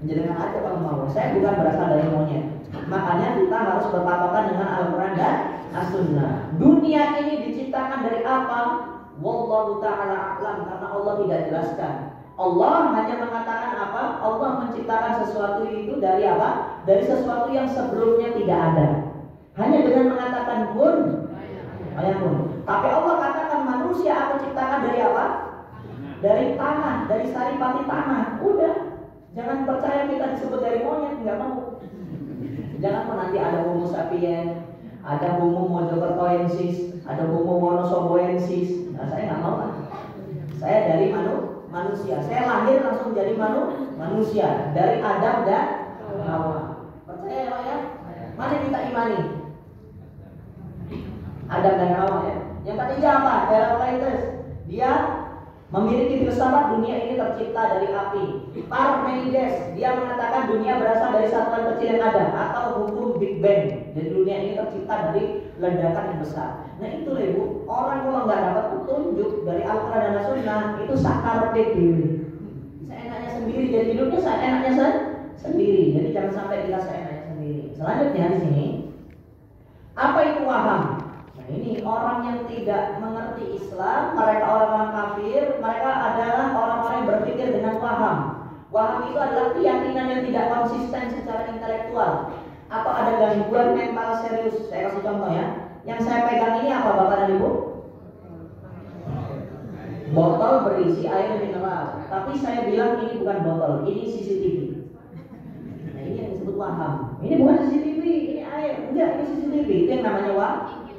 Jangan aja kalau mau. Saya bukan berasal dari monyet. Makanya kita harus berpatokan dengan Al-Quran dan As-Sunnah. Dunia ini diciptakan dari apa? Wallahu ta'ala a'lam, karena Allah tidak jelaskan. Allah hanya mengatakan apa? Allah menciptakan sesuatu itu dari apa? Dari sesuatu yang sebelumnya tidak ada. Hanya dengan mengatakan kun, ayakun. Tapi Allah katakan manusia aku ciptakan dari apa? Dari tanah, dari saripati tanah. Udah. Jangan percaya kita disebut dari monyet, nggak mau. Jangan pun nanti ada Homo sapiens, ada Homo mojokertoensis, ada Homo wonosoboensis. Nah, saya nggak mau kan. Saya dari manusia. Saya lahir langsung jadi manusia. Dari Adam dan Hawa. Percaya ya Pak ya? Mana kita imani? Adam dan Hawa ya. Yang ketiga apa? Herakleitos. Dia memiliki filsafat dunia ini tercipta dari api. Parmenides, dia mengatakan dunia berasal dari satuan kecil yang ada, atau hukum Big Bang. Jadi dunia ini tercipta dari ledakan yang besar. Nah itu ibu, orang kalau nggak dapat petunjuk dari Al-Quran dan As-Sunnah itu sakar diri. Seenaknya sendiri, jadi hidupnya seenaknya sendiri. Jadi jangan sampai kita seenaknya sendiri. sendiri. Selanjutnya di sini, apa itu waham? Nah ini orang yang tidak mengerti Islam, mereka orang-orang kafir, mereka adalah orang-orang yang berpikir dengan waham. Waham itu adalah keyakinan yang tidak konsisten secara intelektual atau ada gangguan mental serius. Saya kasih contoh ya. Yang saya pegang ini apa Bapak dan Ibu? Botol berisi air mineral. Tapi saya bilang ini bukan botol, ini CCTV. Nah ini yang disebut waham. Ini bukan CCTV, ini air. Enggak, ini CCTV. Itu yang namanya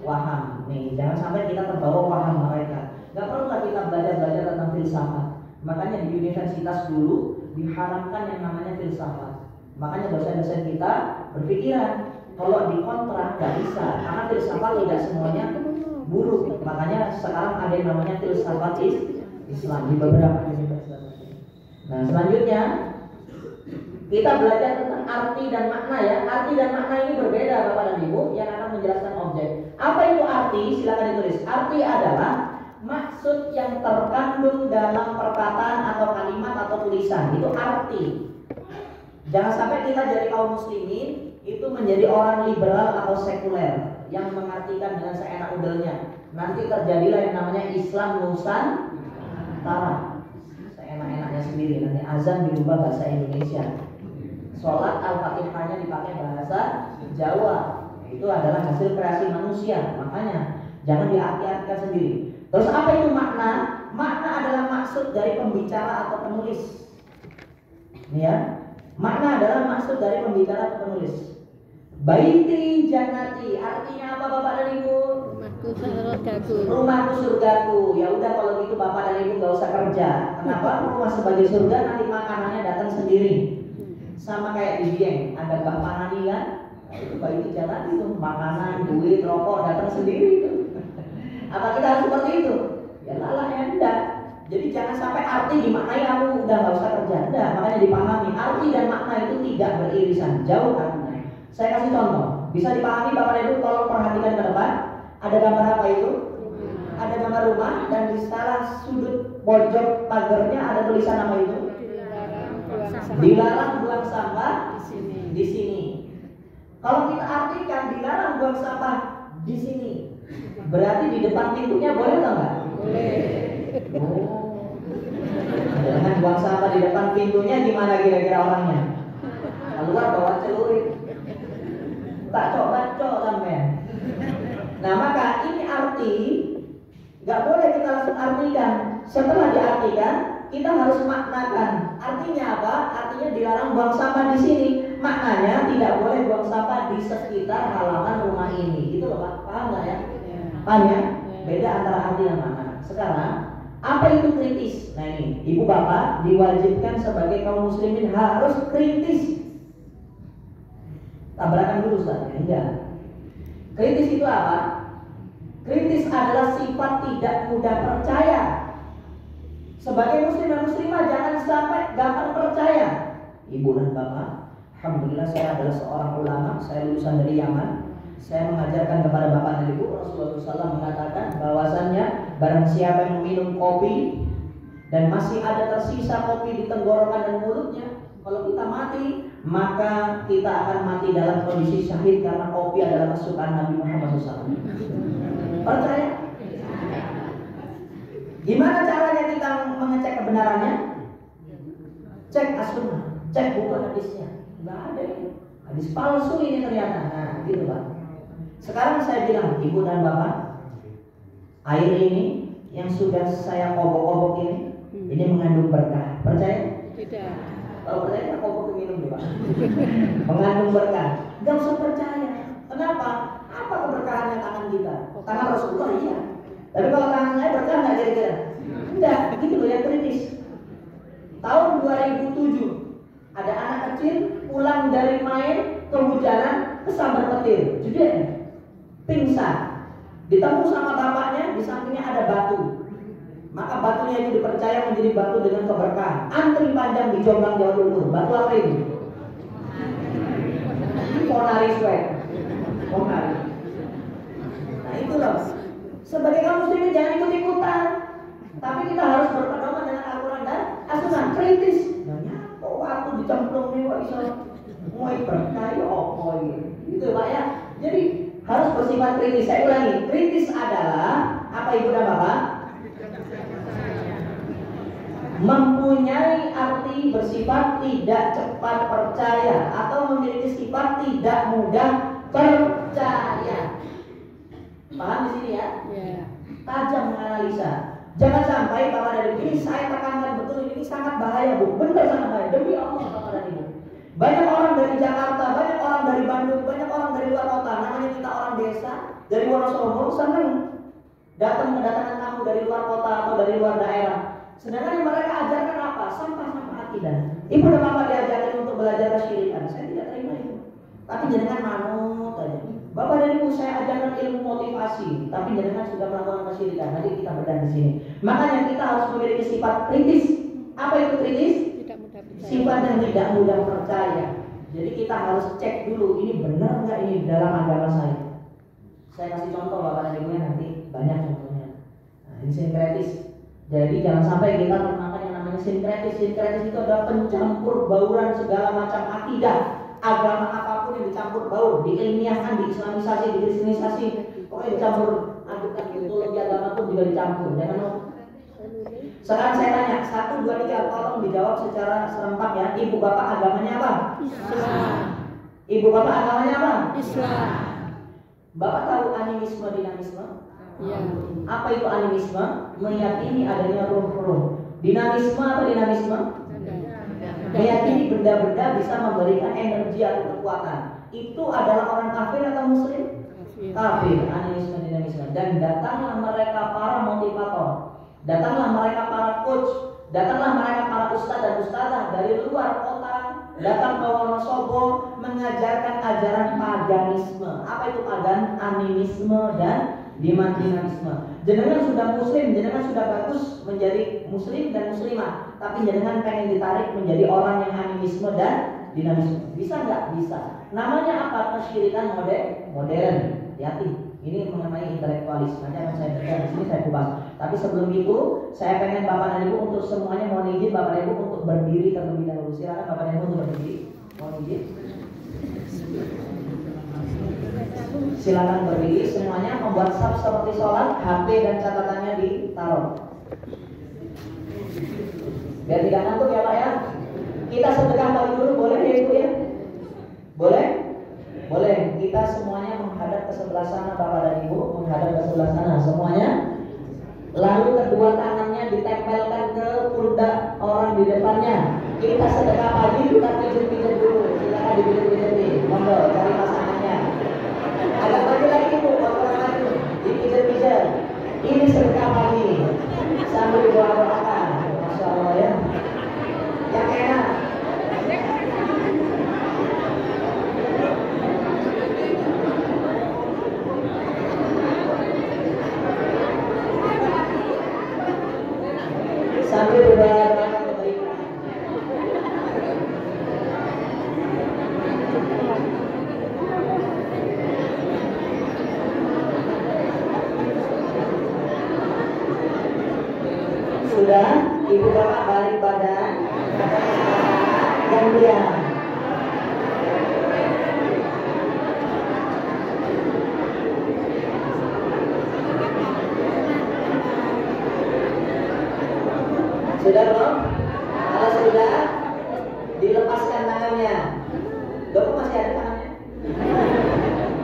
waham. Nih, jangan sampai kita terbawa waham mereka. Gak perlulah kita belajar tentang filsafat. Makanya di universitas dulu diharamkan yang namanya filsafat. Makanya dosen-dosen kita berpikiran kalau dikontra nggak bisa, karena filsafat tidak semuanya buruk. Makanya sekarang ada yang namanya filsafat Islam di beberapa universitas. Nah selanjutnya kita belajar tentang arti dan makna ya. Arti dan makna ini berbeda Bapak dan Ibu yang akan menjelaskan objek. Apa itu arti? Silakan ditulis. Arti adalah maksud yang terkandung dalam perkataan atau kalimat atau tulisan. Itu arti. Jangan sampai kita jadi kaum muslimin itu menjadi orang liberal atau sekuler yang mengartikan dengan seenak udelnya. Nanti terjadilah yang namanya Islam Nusantara. Seenak-enaknya sendiri. Nanti azan dirubah bahasa Indonesia. Sholat Al-Fatihahnya dipakai bahasa Jawa. Itu adalah hasil kreasi manusia. Makanya jangan diarti-artikan sendiri. Terus apa itu makna? Makna adalah maksud dari pembicara atau penulis. Ini ya. Makna adalah maksud dari pembicara atau penulis. Baiti jannati artinya apa Bapak dan Ibu? Rumahku surgaku. Rumahku surgaku. Ya udah kalau gitu Bapak dan Ibu nggak usah kerja. Kenapa? Rumah sebagai surga nanti makanannya datang sendiri. Sama kayak di Dieng, ada Mbak Panani kan? Nah, itu baiti jannati itu makanan, duit, rokok datang sendiri itu. Apa kita harus seperti itu? Ya lalah ya enggak. Jadi jangan sampai arti dimaknai aku udah nggak usah kerja. Enggak, makanya dipahami arti dan makna itu tidak beririsan, jauh artinya. Saya kasih contoh, bisa dipahami Bapak dan Ibu, tolong perhatikan ke depan. Ada gambar apa itu? Ada gambar rumah dan di salah sudut pojok pagarnya ada tulisan apa itu? Dilarang buang sampah di sini. Kalau kita artikan dilarang buang sampah di sini, berarti di depan pintunya boleh atau enggak? Boleh. Oh. Jangan buang sampah di depan pintunya, gimana kira-kira orangnya? Keluar bawa celurit. Tak cok sampean. Nah maka ini arti nggak boleh kita langsung artikan. Setelah diartikan, kita harus maknakan. Artinya apa? Artinya dilarang buang sampah di sini. Maknanya tidak boleh buang sampah di sekitar halaman rumah ini. Gitu loh Pak. Paham nggak ya? Paham ya? Beda antara arti dan makna. Sekarang, apa itu kritis? Nah ini, Ibu Bapak diwajibkan sebagai kaum muslimin harus kritis. Tabrakan dulu Ustaz. Enggak. Kritis itu apa? Kritis adalah sifat tidak mudah percaya. Sebagai muslim dan muslimah jangan sampai gampang percaya. Ibu dan Bapak, alhamdulillah saya adalah seorang ulama, saya lulusan dari Yaman. Saya mengajarkan kepada Bapak dan Ibu, Rasulullah SAW mengatakan bahwasannya barang siapa yang meminum kopi dan masih ada tersisa kopi di tenggorokan dan mulutnya, kalau kita mati, maka kita akan mati dalam kondisi syahid karena kopi adalah kesukaan Nabi Muhammad SAW. Percaya? Gimana caranya kita mengecek kebenarannya? Cek as-sunnah, cek buku hadisnya. Nggak ada ini. Hadis palsu ini ternyata. Nah, gitu Pak. Sekarang saya bilang, Ibu dan Bapak, air ini yang sudah saya kobok-kobok ini mengandung berkah. Percaya? Tidak. Kalau percaya saya kobok minum Pak. Mengandung berkah. Nggak usah percaya. Kenapa? Apa keberkahannya tangan kita? Tangan Rasulullah iya. Tapi kalau tangan saya berkah nggak kira-kira? Enggak, gitu loh yang kritis. Tahun 2007 ada anak kecil pulang dari main kehujanan kesambar petir, jadi pingsan. Ditemu sama bapaknya, di sampingnya ada batu. Maka batunya itu dipercaya menjadi batu dengan keberkahan. Antri panjang di Jombang Jawa Timur. Batu apa ini? Ponari sweat. Ponari. Nah itu loh. Sebagai kaum muslimin jangan ikut-ikutan. Tapi kita harus berpedoman dengan Al-Quran dan As-Sunnah. Kritis. Nah, kok aku dicemplung nih kok iso Mau percaya apa gitu Pak ya. Jadi harus bersifat kritis. Saya ulangi, kritis adalah apa Ibu dan Bapak? Mempunyai arti bersifat tidak cepat percaya atau memiliki sifat tidak mudah percaya. Paham di sini ya? Tajam menganalisa. Jangan sampai Bapak dan Ibu, ini saya tekankan betul, ini sangat bahaya Bu. Benar sangat bahaya. Demi Allah Bapak dan Ibu. Banyak orang dari Jakarta, banyak orang dari Bandung, banyak orang dari luar kota. Namanya kita orang desa dari Wonosobo, senang datang kedatangan kamu dari luar kota atau dari luar daerah. Sedangkan yang mereka ajarkan apa? Sampah-sampah akidah. Ibu dan Bapak diajarkan untuk belajar kesyirikan. Saya tidak terima itu. Tapi jangan manut aja. Bapak dan Ibu saya ajarkan ilmu motivasi, tapi jangan sudah melakukan kesyirikan. Nanti kita bedah di sini. Makanya kita harus memiliki sifat kritis. Apa itu kritis? Tidak mudah percaya. Sifat yang tidak mudah percaya. Jadi kita harus cek dulu ini benar nggak ini dalam agama saya. Saya kasih contoh Bapak dan Ibu nanti banyak contohnya. Nah, ini sinkretis. Jadi jangan sampai kita menggunakan yang namanya sinkretis. Sinkretis itu adalah pencampur bauran segala macam akidah. Agama apapun yang dicampur baur, diilmiahkan, diislamisasi, dikristenisasi, pokoknya dicampur adukan ideologi agama pun juga dicampur. Jangan lupa. Sekarang saya tanya, 1, 2, 3, tolong dijawab secara serempak ya. Ibu bapak agamanya apa? Islam. Ibu bapak agamanya apa? Islam. Bapak tahu animisme, dinamisme? Ya. Apa itu animisme? Meyakini adanya ruh-ruh. Dinamisme apa dinamisme? Meyakini benda-benda bisa memberikan energi atau kekuatan. Itu adalah orang kafir atau muslim? Kafir, animisme, dinamisme. Dan datanglah mereka para motivator, datanglah mereka para coach, datanglah mereka para ustadz dan ustadzah dari luar kota, datang ke Wonosobo mengajarkan ajaran paganisme. Apa itu pagan? Animisme dan dinamisme. Jenengan sudah muslim, jenengan sudah bagus menjadi muslim dan muslimah, tapi jenengan pengen ditarik menjadi orang yang animisme dan dinamisme. Bisa nggak? Bisa. Namanya apa? Kesyirikan modern. Hati. Ini mengenai intelektualis. Nanti akan saya baca di sini, saya kupas. Tapi sebelum itu, saya pengen Bapak dan Ibu untuk semuanya mohon izin Bapak dan Ibu untuk berdiri terlebih dahulu. Silakan Bapak dan Ibu untuk berdiri. Mohon izin. Silakan berdiri. Semuanya membuat saf seperti sholat, HP dan catatannya ditaruh. Biar tidak ngantuk ya Pak ya. Kita sedekah pagi dulu, boleh ya Ibu ya? Boleh? Boleh. Kita semuanya menghadap ke sebelah sana Bapak dan Ibu, menghadap ke sebelah sana semuanya. Lalu kedua tangannya ditempelkan ke pundak orang di depannya. Kita sedekah pagi, kita pijat-pijat dulu. Silakan dipijat-pijat. Monggo cari pasangannya. Agak maju lagi Bu, agak maju. Dipijat-pijat. Ini sedekah pagi. Sambil doa-doakan. Masya Allah ya. Yang enak. Sambil berdoa-doa memberikan. Sudah, Ibu Bapak balik badan. Gantian. Sudah belum? Kalau sudah, dilepaskan tangannya. Bapak masih ada tangannya?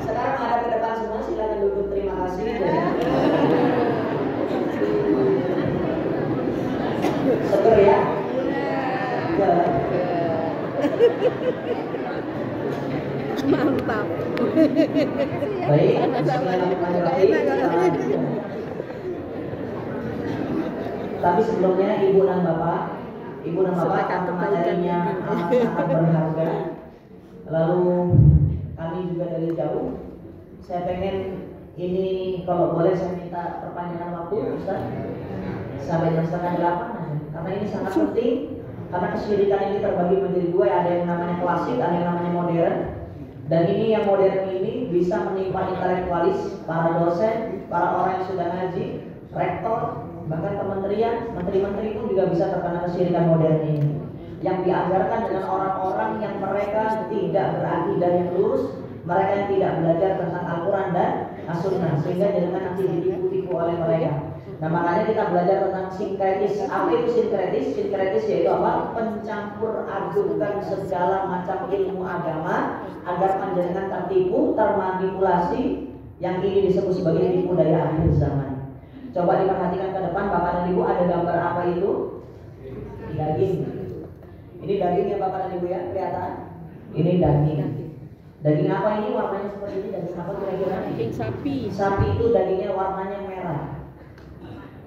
Sekarang ada ke depan semua, silakan duduk. Terima kasih. Seger ya? Enggak. Mantap. Baik, bismillahirrahmanirrahim. Tapi sebelumnya Ibu dan Bapak karena materinya amat sangat berharga. Lalu kami juga dari jauh. Saya pengen ini kalau boleh saya minta perpanjangan waktu Ustaz sampai jam 7:30 karena ini sangat penting. Karena kesyirikan ini terbagi menjadi dua, ada yang namanya klasik, ada yang namanya modern. Dan ini yang modern ini bisa menimpa intelektualis, para dosen, para orang yang sudah ngaji, rektor, bahkan kementerian, menteri-menteri pun juga bisa terkena kesyirikan modern ini. yang diajarkan dengan orang-orang yang mereka tidak berakidah yang lurus, mereka yang tidak belajar tentang Al-Quran dan As-Sunnah, sehingga jenengan nanti ditipu-tipu oleh mereka. Nah, makanya kita belajar tentang sinkretis. Apa itu sinkretis? Sinkretis yaitu apa? Pencampur adukan segala macam ilmu agama agar panjenengan tertipu, termanipulasi, yang ini disebut sebagai tipu daya akhir zaman. Coba diperhatikan ke depan, Bapak dan Ibu, ada gambar apa itu? Daging. Ini dagingnya Bapak dan Ibu ya, kelihatan? Ini daging. Daging apa ini? Warnanya seperti ini. Daging apa kira-kira? Daging sapi. Sapi itu dagingnya warnanya merah.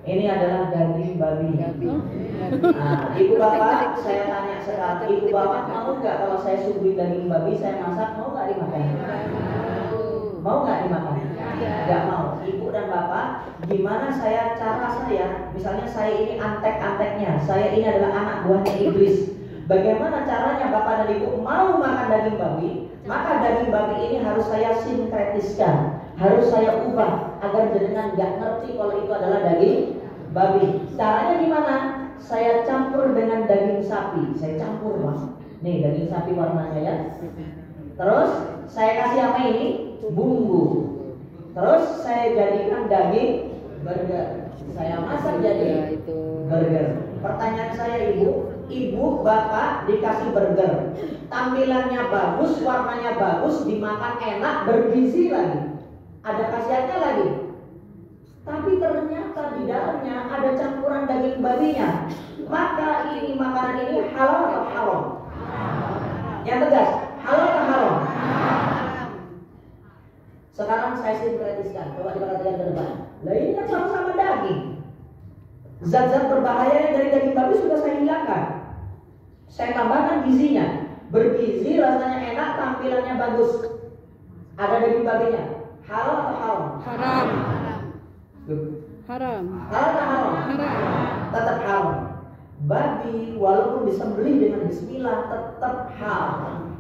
Ini adalah daging babi. Nah, Ibu Bapak, saya tanya sekarang, Ibu Bapak mau nggak kalau saya suguhin daging babi, saya masak, mau nggak dimakan? Mau nggak dimakan? Nggak mau. Ibu dan Bapak, gimana cara saya? Misalnya saya ini antek-anteknya, saya ini adalah anak buahnya iblis. Bagaimana caranya Bapak dan Ibu mau makan daging babi? Maka daging babi ini harus saya sinkretiskan, harus saya ubah agar jenengan nggak ngerti kalau itu adalah daging babi. Caranya gimana? Saya campur dengan daging sapi. Saya campur, Mas. Nih daging sapi warnanya ya. Terus saya kasih apa ini? Bumbu. Terus saya jadikan daging burger. Saya masak jadi burger. Pertanyaan saya Ibu Bapak dikasih burger, tampilannya bagus, warnanya bagus, dimakan enak, bergizi lagi, ada khasiatnya lagi. Tapi ternyata di dalamnya ada campuran daging babinya. Maka ini makanan ini halal atau haram? Yang tegas, halal atau haram? Sekarang saya sinkretiskan, coba diperhatikan ke depan. Lah ini kan sama-sama daging. Zat-zat berbahaya yang dari daging babi sudah saya hilangkan. Saya tambahkan gizinya, bergizi, rasanya enak, tampilannya bagus. Ada daging babinya. Halal atau haram? Haram. Haram atau haram? Tetap haram. Babi walaupun disembelih dengan bismillah tetap haram.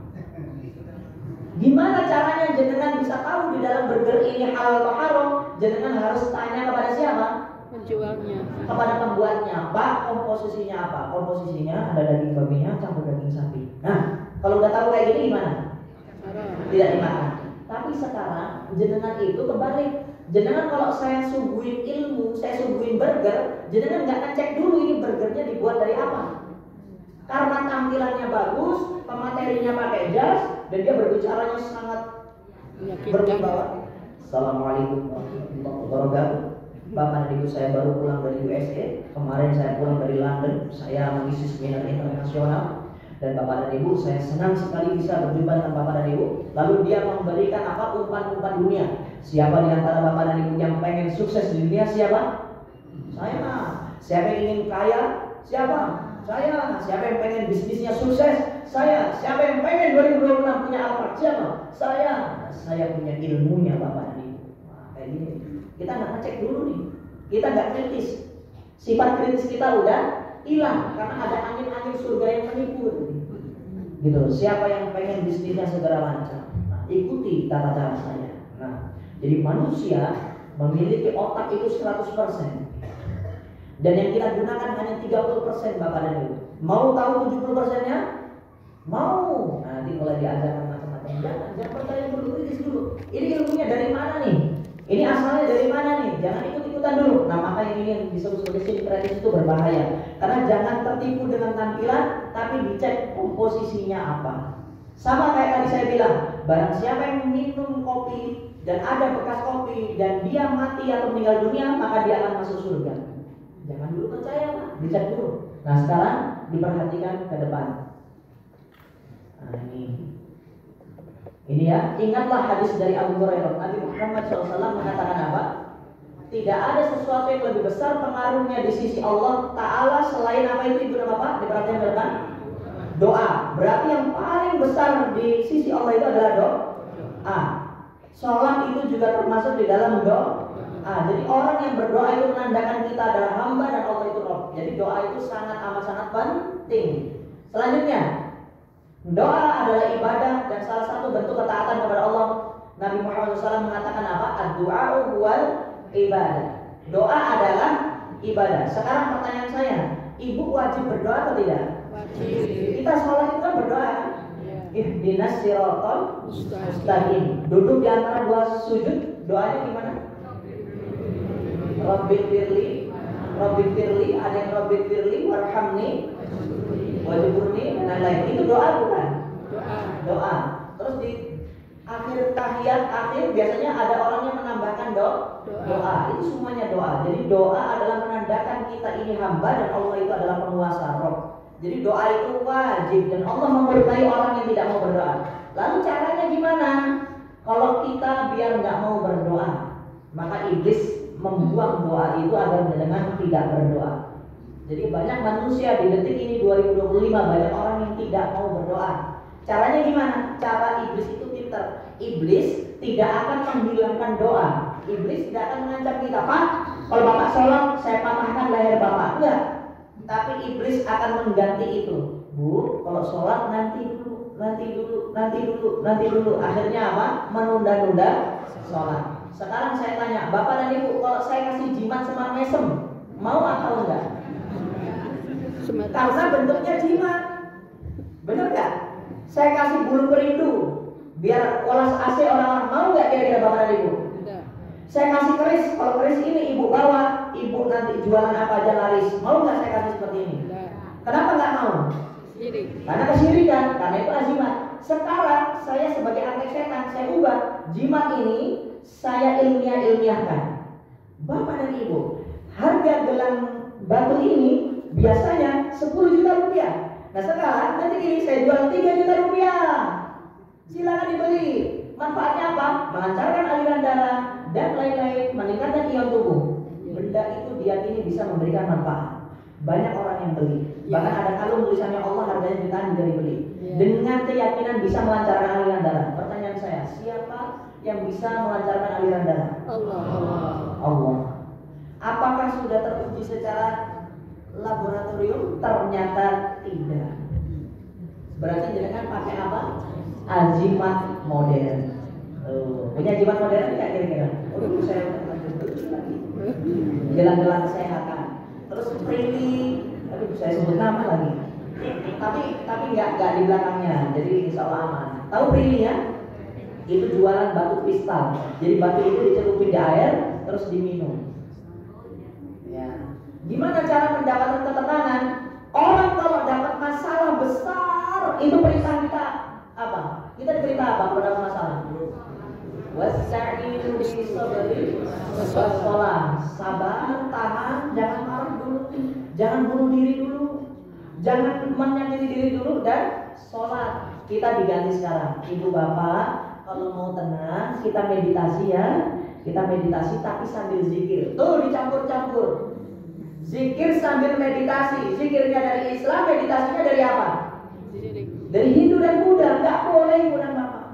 Gimana caranya jenengan bisa tahu di dalam burger ini halal atau haram? Jenengan harus tanya kepada siapa? Penjualnya. Kepada pembuatnya. Pak, komposisinya apa? Komposisinya ada daging babinya campur daging sapi. Nah, kalau udah tahu kayak gini gimana? Haram. Tidak dimakan. Tapi sekarang jenengan itu kebalik. Jenengan kalau saya suguhin ilmu, saya suguhin burger, jenengan nggak ngecek dulu ini burgernya dibuat dari apa. Karena tampilannya bagus, pematerinya pakai jas, dan dia berbicaranya sangat berwibawa. Assalamualaikum warahmatullahi wabarakatuh. Bapak dan Ibu, saya baru pulang dari USA. Kemarin saya pulang dari London. Saya mengisi seminar internasional. Dan Bapak dan Ibu, saya senang sekali bisa berjumpa dengan Bapak dan Ibu. Lalu dia memberikan apa? Umpan-umpan dunia. Siapa di antara Bapak dan Ibu yang pengen sukses di dunia? Siapa? Saya. Siapa yang ingin kaya? Siapa? Saya. Siapa yang pengen bisnisnya sukses? Saya. Siapa yang pengen 2026 punya apa? Siapa? Saya. Saya punya ilmunya Bapak dan Ibu. Nah, kayak gini. Kita nggak ngecek dulu nih. Kita nggak kritis. Sifat kritis kita udah hilang karena ada angin-angin surga yang menipu. Gitu. Siapa yang pengen bisnisnya segera lancar? Nah, ikuti tata cara saya. Nah, jadi manusia memiliki otak itu 100%. Dan yang kita gunakan hanya 30% Bapak dan Ibu. Mau tahu 70%-nya? Mau. Nah, nanti mulai diajarkan macam-macam. Jangan percaya dulu, kritis dulu. Ini ilmunya dari mana nih? Ini asalnya dari mana nih? Jangan ikut-ikutan dulu. Nah, maka ini yang disebut sebagai sinkretis itu berbahaya. Karena jangan tertipu dengan tampilan, tapi dicek komposisinya apa. Sama kayak tadi saya bilang, barang siapa yang minum kopi dan ada bekas kopi dan dia mati atau meninggal dunia, maka dia akan masuk surga. Jangan dulu percaya, Pak. Dicek dulu. Nah, sekarang diperhatikan ke depan. Nah, ini ya, ingatlah hadis dari Abu Hurairah. Nabi Muhammad SAW mengatakan apa? Tidak ada sesuatu yang lebih besar pengaruhnya di sisi Allah Ta'ala selain apa itu Ibu dan Bapak? Diperhatikan ke depan. Doa. Berarti yang paling besar di sisi Allah itu adalah doa. Sholat itu juga termasuk di dalam doa. Jadi orang yang berdoa itu menandakan kita adalah hamba dan Allah itu Rabb. Jadi doa itu sangat amat sangat penting. Selanjutnya, doa adalah ibadah dan salah satu bentuk ketaatan kepada Allah. Nabi Muhammad SAW mengatakan apa? Ad-du'a'u huwal ibadah. Doa adalah ibadah. Sekarang pertanyaan saya, ibu wajib berdoa atau tidak? Wajib. Kita sholat itu kan berdoa. Ya. Ihdinas siratal Mustaqim. mustaqim. Duduk di antara dua sujud, doanya gimana? Rabbil firli, ada yang Rabbil firli, warhamni, wajburni, dan lain-lain. Itu doa bukan? Doa. Doa. Terus di akhir tahiyat akhir biasanya ada orang yang menambahkan doa. Itu semuanya doa. Jadi doa adalah menandakan kita ini hamba dan Allah itu adalah penguasa roh. Jadi doa itu wajib dan Allah memberkahi orang yang tidak mau berdoa. Lalu caranya gimana? Kalau kita biar nggak mau berdoa, maka iblis membuang doa itu agar dengan tidak berdoa. Jadi banyak manusia di detik ini 2025 banyak orang yang tidak mau berdoa. Caranya gimana? Cara iblis itu pintar. Iblis tidak akan menghilangkan doa. Iblis tidak akan mengancam kita, Pak, kalau Bapak sholat saya patahkan leher Bapak. Enggak. Tapi iblis akan mengganti itu. Bu, kalau sholat nanti dulu. Akhirnya apa? Menunda-nunda sholat. Sekarang saya tanya, Bapak dan Ibu, kalau saya kasih jimat semar mesem, mau atau enggak? Karena bentuknya jimat. Bener gak? Saya kasih bulu perindu biar olas AC orang-orang, mau nggak kira-kira Bapak dan Ibu? Tidak. Saya kasih keris, kalau keris ini Ibu bawa, Ibu nanti jualan apa aja laris, mau nggak saya kasih seperti ini? Tidak. Kenapa nggak mau? Sirik. Karena kesyirikan, karena itu jimat. Sekarang saya sebagai antek setan, saya ubah jimat ini, saya ilmiahkan. Bapak dan Ibu, harga gelang batu ini biasanya 10 juta rupiah. Nah sekarang nanti ini saya jual 3 juta rupiah. Silakan dibeli. Manfaatnya apa? Melancarkan aliran darah dan lain-lain, meningkatkan ion tubuh. Benda itu diyakini bisa memberikan manfaat. Banyak orang yang beli. Bahkan ada kalung tulisannya Allah harganya jutaan juga dibeli. Dengan keyakinan bisa melancarkan aliran darah. Pertanyaan saya, siapa yang bisa melancarkan aliran darah? Allah. Apakah sudah teruji secara laboratorium? Ternyata tidak. Berarti jangan pakai apa? Jimat modern. Punya jimat modern nggak kira-kira? Saya lagi. Gelang-gelang kesehatan. Terus Prilly, saya sebut nama lagi. Tapi nggak di belakangnya. Jadi insya Allah aman. Tahu Prilly ya? Itu jualan batu kristal. Jadi batu itu dicelupin di air, terus diminum. Ya. Gimana cara mendapatkan ketenangan? Orang kalau dapat masalah besar, itu perintah kita apa? Kita diperintah apa kalau dapat masalah? Wasta'inu bis-sabri was-shalah. Sabar, tahan, jangan marah dulu, jangan bunuh diri dulu, jangan menyakiti diri dulu, dan sholat. Kita diganti sekarang. Ibu bapak, kalau mau tenang, kita meditasi ya. Kita meditasi tapi sambil zikir. Tuh dicampur-campur. Zikir sambil meditasi. Zikirnya dari Islam, meditasinya dari apa? Dari Hindu dan Buddha. Gak boleh Ibu dan Bapak.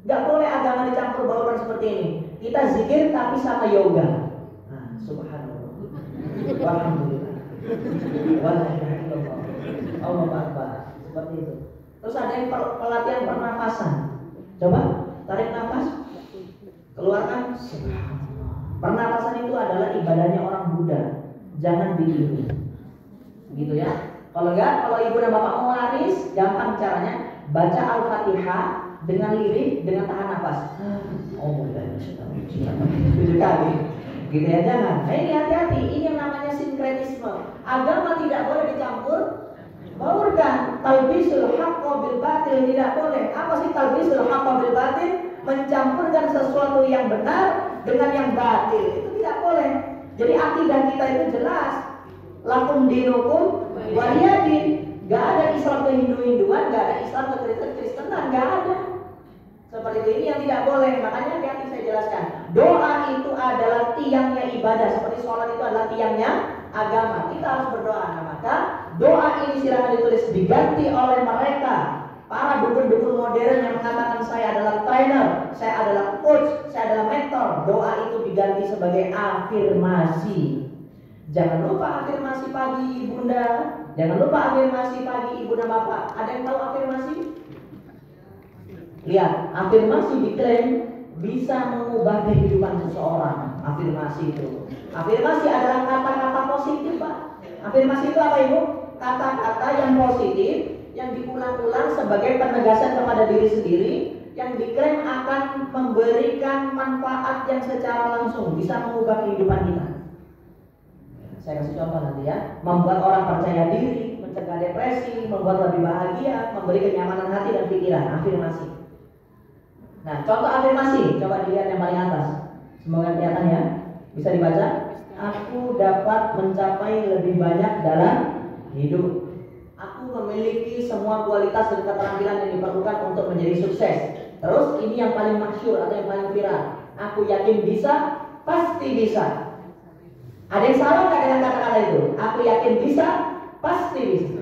Gak boleh agama dicampur baurkan seperti ini. Kita zikir tapi sama yoga. Nah, subhanallah. Walhamdulillah. Walhamdulillah. Allah Akbar. Seperti itu. Terus ada yang pelatihan pernafasan. Coba tarik nafas, keluarkan. Pernafasan itu adalah ibadahnya orang Buddha. Jangan ditiru. Gitu ya. Kalau ibu dan bapak mau laris, gampang caranya. Baca Al-Fatihah dengan lirik, dengan tahan nafas. Oh, 7 kali. Gitu ya, jangan. Nah ini hati-hati. Ini yang namanya sinkretisme. Agama tidak boleh dicampur baurkan. Talbisul haqqo bil batil tidak boleh. Apa sih talbisul haqqo bil batil? Mencampurkan sesuatu yang benar dengan yang batil. Itu tidak boleh. Jadi akidah kita itu jelas. Lakum dinukum waliyadin. Gak ada Islam ke Hindu-Hinduan, gak ada Islam ke Kristen-Kristenan, gak ada. Seperti ini yang tidak boleh. Makanya nanti saya jelaskan. Doa itu adalah tiangnya ibadah. Seperti sholat itu adalah tiangnya agama. Kita harus berdoa. Nah, maka doa ini silakan ditulis, diganti oleh mereka, para dukun-dukun modern yang mengatakan saya adalah trainer, saya adalah coach, saya adalah mentor. Doa itu diganti sebagai afirmasi. Jangan lupa afirmasi pagi ibunda, jangan lupa afirmasi pagi ibu dan bapak. Ada yang tahu afirmasi? Lihat, afirmasi diklaim bisa mengubah kehidupan seseorang. Afirmasi itu. Afirmasi adalah kata-kata positif, Pak. Afirmasi itu apa Ibu? Kata-kata yang positif yang diulang-ulang sebagai penegasan kepada diri sendiri yang diklaim akan memberikan manfaat yang secara langsung bisa mengubah kehidupan kita. Saya kasih contoh nanti ya. Membuat orang percaya diri, mencegah depresi, membuat lebih bahagia, memberi kenyamanan hati dan pikiran. Afirmasi. Nah, contoh afirmasi, coba dilihat yang paling atas. Semoga kelihatan ya. Bisa dibaca. Aku dapat mencapai lebih banyak dalam hidup. Aku memiliki semua kualitas dan keterampilan yang diperlukan untuk menjadi sukses. Terus ini yang paling masyhur atau yang paling viral. Aku yakin bisa, pasti bisa. Ada yang salah nggak dengan kata-kata itu? Aku yakin bisa, pasti bisa.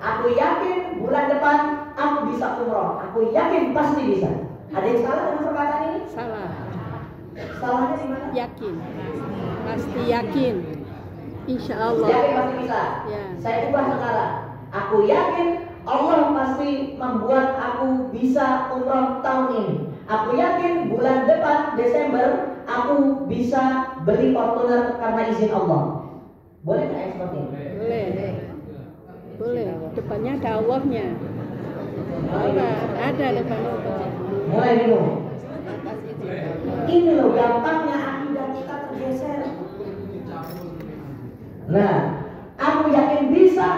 Aku yakin bulan depan aku bisa umroh. Aku yakin pasti bisa. Ada yang salah dengan perkataan ini? Salah. Salahnya di mana? Yakin. Pasti yakin. Insya Allah. Yakin pasti bisa. Ya. Saya ubah sekarang. Aku yakin Allah pasti membuat aku bisa umroh tahun ini. Aku yakin bulan depan Desember aku bisa beli Fortuner karena izin Allah. Boleh nggak yang seperti ini? Boleh. Boleh. Depannya ada Allahnya. Ada depannya Allah. Mulai dulu. Ini loh gampangnya akidah kita tergeser. Nah, aku yakin bisa,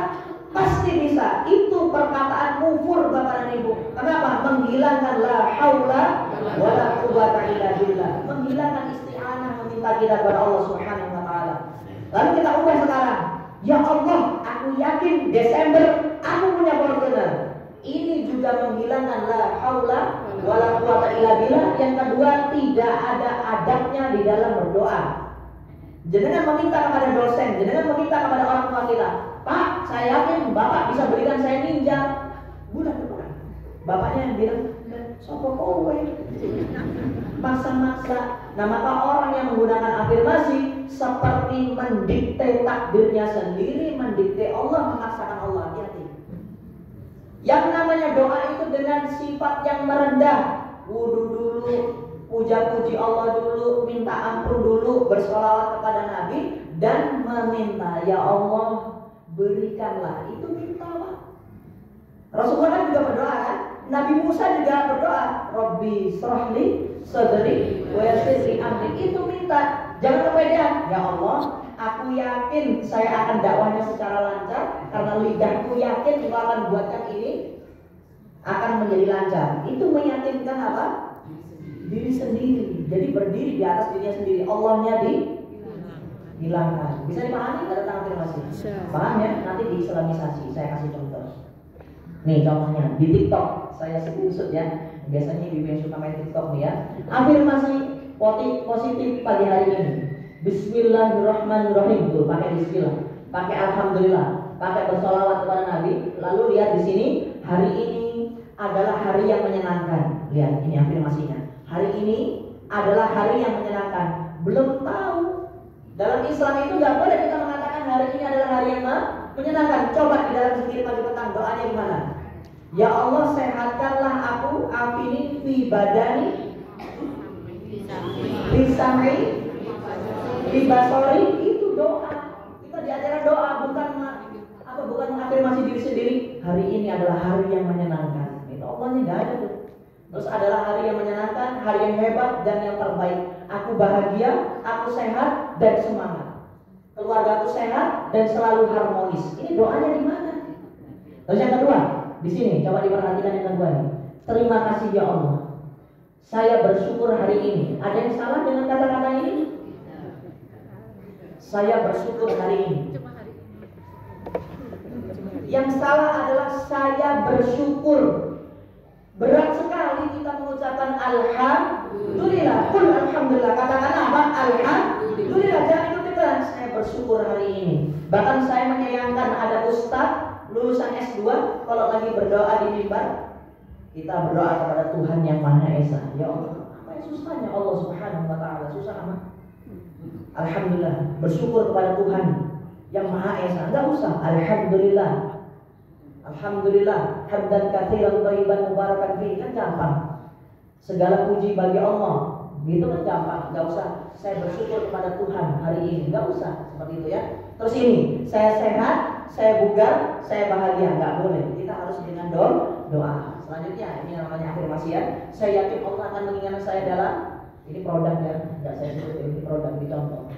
pasti bisa. Itu perkataan kufur Bapak dan Ibu. Kenapa? Menghilangkan la haula wala quwwata illa billah. Menghilangkan isti'anah meminta kita kepada Allah Subhanahu wa taala. Lalu kita ubah sekarang. Ya Allah, aku yakin Desember aku punya Fortuner. Ini juga menghilangkan la haula wala quwwata illa billah. Yang kedua, tidak ada adabnya di dalam berdoa. Jenengan meminta kepada dosen, jenengan meminta kepada orang tua kita, Pak, saya yakin Bapak bisa berikan saya ninja bulan depan. Bapaknya yang bilang, sopo kowe, maksa-maksa. Nah, maka orang yang menggunakan afirmasi seperti mendikte takdirnya sendiri, mendikte Allah, memaksakan Allah. Hati-hati. Yang namanya doa itu dengan sifat yang merendah, wudu dulu, puja-puji Allah dulu, minta ampun dulu, bersolawat kepada Nabi, dan meminta, ya Allah berikanlah. Itu minta Pak. Rasulullah juga berdoa kan? Nabi Musa juga berdoa, Rabbi shrahli sadri wa yassir li amri. Itu minta. Jangan kepedean. Ya Allah, aku yakin saya akan dakwahnya secara lancar karena lidahku yakin engkau akan buatkan ini akan menjadi lancar. Itu meyakinkan apa? Diri sendiri. Jadi berdiri di atas dirinya sendiri. Allahnya dihilangkan. Bisa dipahami tanda tangan afirmasi? Paham ya? Nanti diislamisasi. Saya kasih contoh. Nih contohnya di TikTok. Saya screenshot ya. Biasanya ibu yang suka main TikTok nih ya. Afirmasi positif pagi hari ini. Bismillahirrahmanirrahim. Tuh pakai bismillah, pakai alhamdulillah, pakai bersolawat kepada Nabi. Lalu lihat di sini, hari ini adalah hari yang menyenangkan. Lihat ini afirmasinya. Hari ini adalah hari yang menyenangkan. Belum tahu. Dalam Islam itu nggak boleh kita mengatakan hari ini adalah hari yang menyenangkan. Coba di dalam zikir pagi petang doanya gimana? Ya Allah, sehatkanlah aku, afini fi badani, fi sam'i, fi basori. Itu doa. Kita diajaran doa, bukan mengafirmasi diri sendiri. Hari ini adalah hari yang menyenangkan. Itu Allahnya nggak ada tuh. Terus adalah hari yang menyenangkan, hari yang hebat dan yang terbaik. Aku bahagia, aku sehat dan semangat. Keluargaku sehat dan selalu harmonis. Ini doanya di mana? Terus yang kedua, di sini coba diperhatikan yang kedua ini. Terima kasih ya Allah. Saya bersyukur hari ini. Ada yang salah dengan kata-kata ini? Saya bersyukur hari ini. Yang salah adalah saya bersyukur. Berat sekali kita mengucapkan alhamdulillah. Qul alhamdulillah. Katakan apa? Alhamdulillah. Jangan ikut ikutan. Saya bersyukur hari ini. Bahkan saya menyayangkan ada ustadz lulusan S2 kalau lagi berdoa di mimbar, kita berdoa kepada Tuhan yang Maha Esa. Ya Allah, apa yang susahnya Allah Subhanahu wa taala? Susah amat. Alhamdulillah, bersyukur kepada Tuhan yang Maha Esa. Enggak usah. Alhamdulillah. Alhamdulillah, hamdan katsiran thayyiban mubarakan fihi, kan gampang. Segala puji bagi Allah, gitu kan gampang. Enggak usah saya bersyukur kepada Tuhan hari ini, enggak usah seperti itu ya. Terus ini, saya sehat, saya bugar, saya bahagia. Nggak boleh. Kita harus dengan doa. Selanjutnya, ini namanya afirmasi ya. Saya yakin Allah akan mengingatkan saya dalam ini produk ya, nggak saya sebut ini produk dicontoh.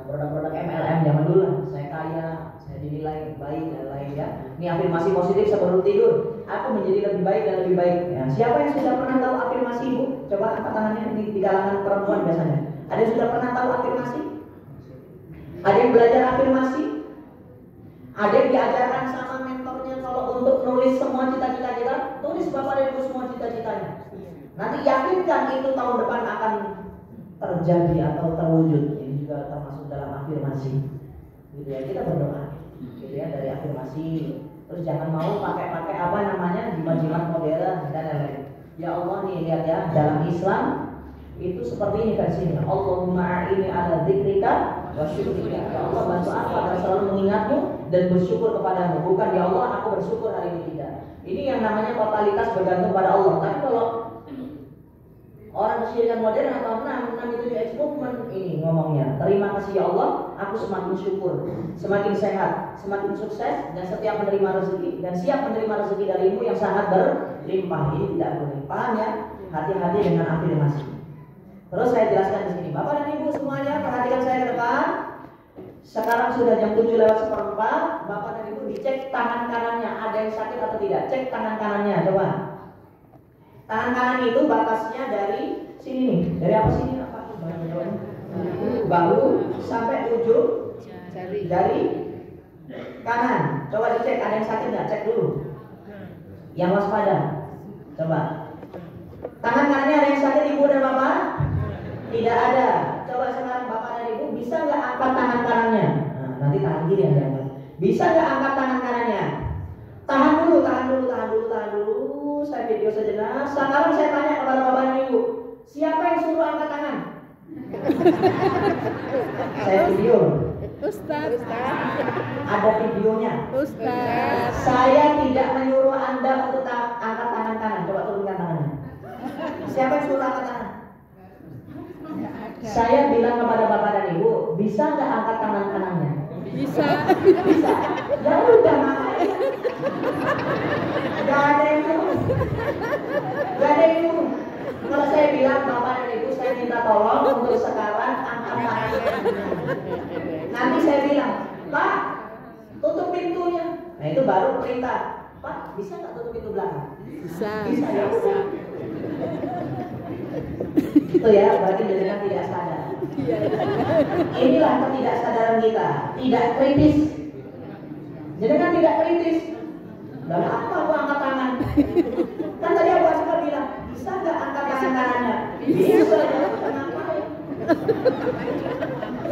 Produk-produk MLM zaman dulu lah. Saya kaya, saya dinilai baik dan lain ya. Ini afirmasi positif sebelum tidur. Aku menjadi lebih baik dan lebih baik. Ya, siapa yang sudah pernah tahu afirmasi ibu? Coba angkat tangannya di kalangan perempuan biasanya. Ada yang sudah pernah tahu afirmasi? Ada yang belajar afirmasi? Ada yang diajarkan sama mentornya kalau untuk nulis semua cita-cita kita, tulis bapak dan ibu semua cita-citanya. Nanti yakinkan itu tahun depan akan terjadi atau terwujud. Ini juga termasuk dalam afirmasi. Gitu ya, kita berdoa. Gitu ya, dari afirmasi. Terus jangan mau pakai apa namanya jimat-jimat modern dan lain-lain. Ya Allah nih lihat ya, dalam Islam itu seperti ini versinya. Allahumma a'ini ala dzikrika wa syukrika. Ya Allah bantu aku agar selalu mengingatmu dan bersyukur kepadamu. Bukan ya Allah aku bersyukur hari ini, tidak. Ini yang namanya totalitas bergantung pada Allah. Tapi kalau orang kesyirikan modern atau enam itu di movement ini ngomongnya. Terima kasih ya Allah, aku semakin syukur, semakin sehat, semakin sukses dan setiap menerima rezeki dan siap menerima rezeki darimu yang sangat berlimpah. Ini tidak boleh. Paham ya? Hati-hati dengan afirmasi. Terus saya jelaskan di sini. Bapak dan Ibu semuanya perhatikan saya ke depan. Sekarang sudah jam 7:04. Bapak dan Ibu dicek tangan kanannya ada yang sakit atau tidak. Cek tangan kanannya coba. Tangan kanan itu batasnya dari sini nih. Dari apa sini? Apa? Bahu sampai ujung jari kanan. Coba dicek ada yang sakit nggak? Cek dulu. Yang waspada. Coba. Tangan kanannya ada yang sakit Ibu dan Bapak? Tidak ada. Coba sekarang Bapak dan Ibu bisa nggak angkat tangan kanannya? Nah, nanti tangan kiri yang diangkat. Bisa nggak angkat tangan kanannya? Tahan dulu. Saya video sejenak. Sekarang saya tanya kepada Bapak dan Ibu, siapa yang suruh angkat tangan? Saya video. Ustaz. Ada videonya. Ustaz. Saya tidak menyuruh Anda untuk angkat tangan kanan. Coba turunkan tangannya. Siapa yang suruh angkat tangan? Saya bilang kepada Bapak dan Ibu, bisa nggak angkat tangan kanannya? Bisa. Ya udah makanya. Gak ada yang nyuruh. Kalau saya bilang Bapak dan Ibu, saya minta tolong untuk sekarang angkat tangannya. Nanti saya bilang, Pak, tutup pintunya. Nah itu baru perintah. Pak, bisa nggak tutup pintu belakang? Bisa. Ya udah. Itu ya, berarti jenengan tidak sadar. Inilah ketidaksadaran kita, tidak kritis. Jenengan tidak kritis. Dan apa aku angkat tangan? Kan tadi Abu Asma bilang, bisa nggak angkat tangan kanannya? Bisa.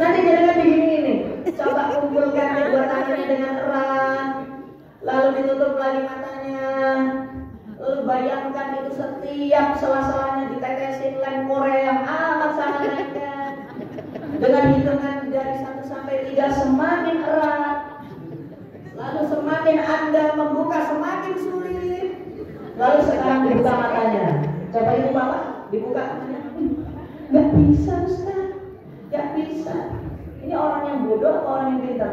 Nanti jenengan begini nih, coba kumpulkan kedua tangannya dengan erat, lalu ditutup lagi matanya. Lalu bayangkan itu setiap sela-selanya ditetesin lem Korea yang amat sangat lengket. Dengan hitungan dari 1 sampai 3 semakin erat. Lalu semakin Anda membuka semakin sulit. Lalu sekarang dibuka matanya. Coba Ibu Bapak dibuka matanya. Gak bisa Ustaz. Gak bisa. Ini orang yang bodoh atau orang yang pintar?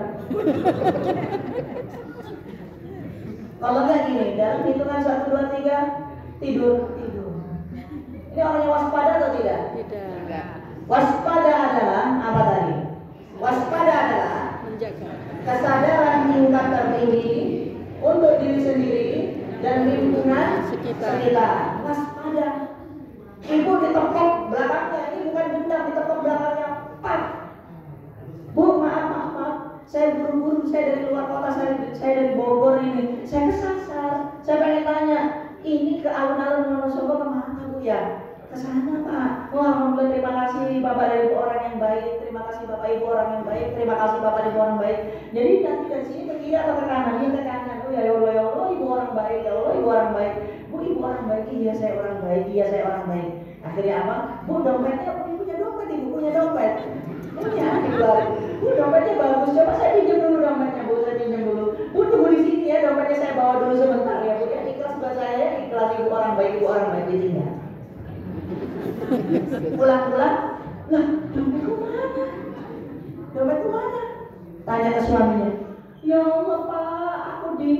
Kalau nggak gini, dalam hitungan 1, 2, 3 tidur. Ini orang yang waspada atau tidak? Tidak. Waspada adalah apa tadi? Waspada adalah Menjaga. kesadaran tingkat tertinggi untuk diri sendiri dan lingkungan sekitar. Waspada. Ibu ditepok belakangnya, ini bukan benda, ditepok belakangnya. Pak, Bu, maaf. Saya buru-buru, saya dari luar kota, saya dari Bogor ini. Saya kesasar. Saya pengen tanya, ini ke alun-alun Wonosobo kemana Bu ya? Ke sana Pak. Wah, alhamdulillah, terima kasih Bapak dan Ibu orang yang baik. Terima kasih Bapak Ibu orang yang baik. Terima kasih Bapak dan Ibu orang baik. Jadi nanti dari sini ke kiri atau ke kanan? Iya ke kanan. Oh ya Allah, Ibu orang baik. Ya Allah, Ibu orang baik. Bu, Ibu orang baik. Iya saya orang baik. Iya saya orang baik. Akhirnya apa? Bu, dompetnya punya dompet. Ibu punya dompet. Punya, Bu, dompetnya bagus. Coba saya pinjam dulu dompetnya, Bu. Saya pinjam dulu. Bu, tunggu di sini ya. Dompetnya saya bawa dulu sebentar ya, Bu. Ya, ikhlas buat saya. Ikhlas Ibu orang baik di sini ya. Pulang-pulang, lah, dompetku mana? Tanya ke suaminya, ya Allah Pak, aku di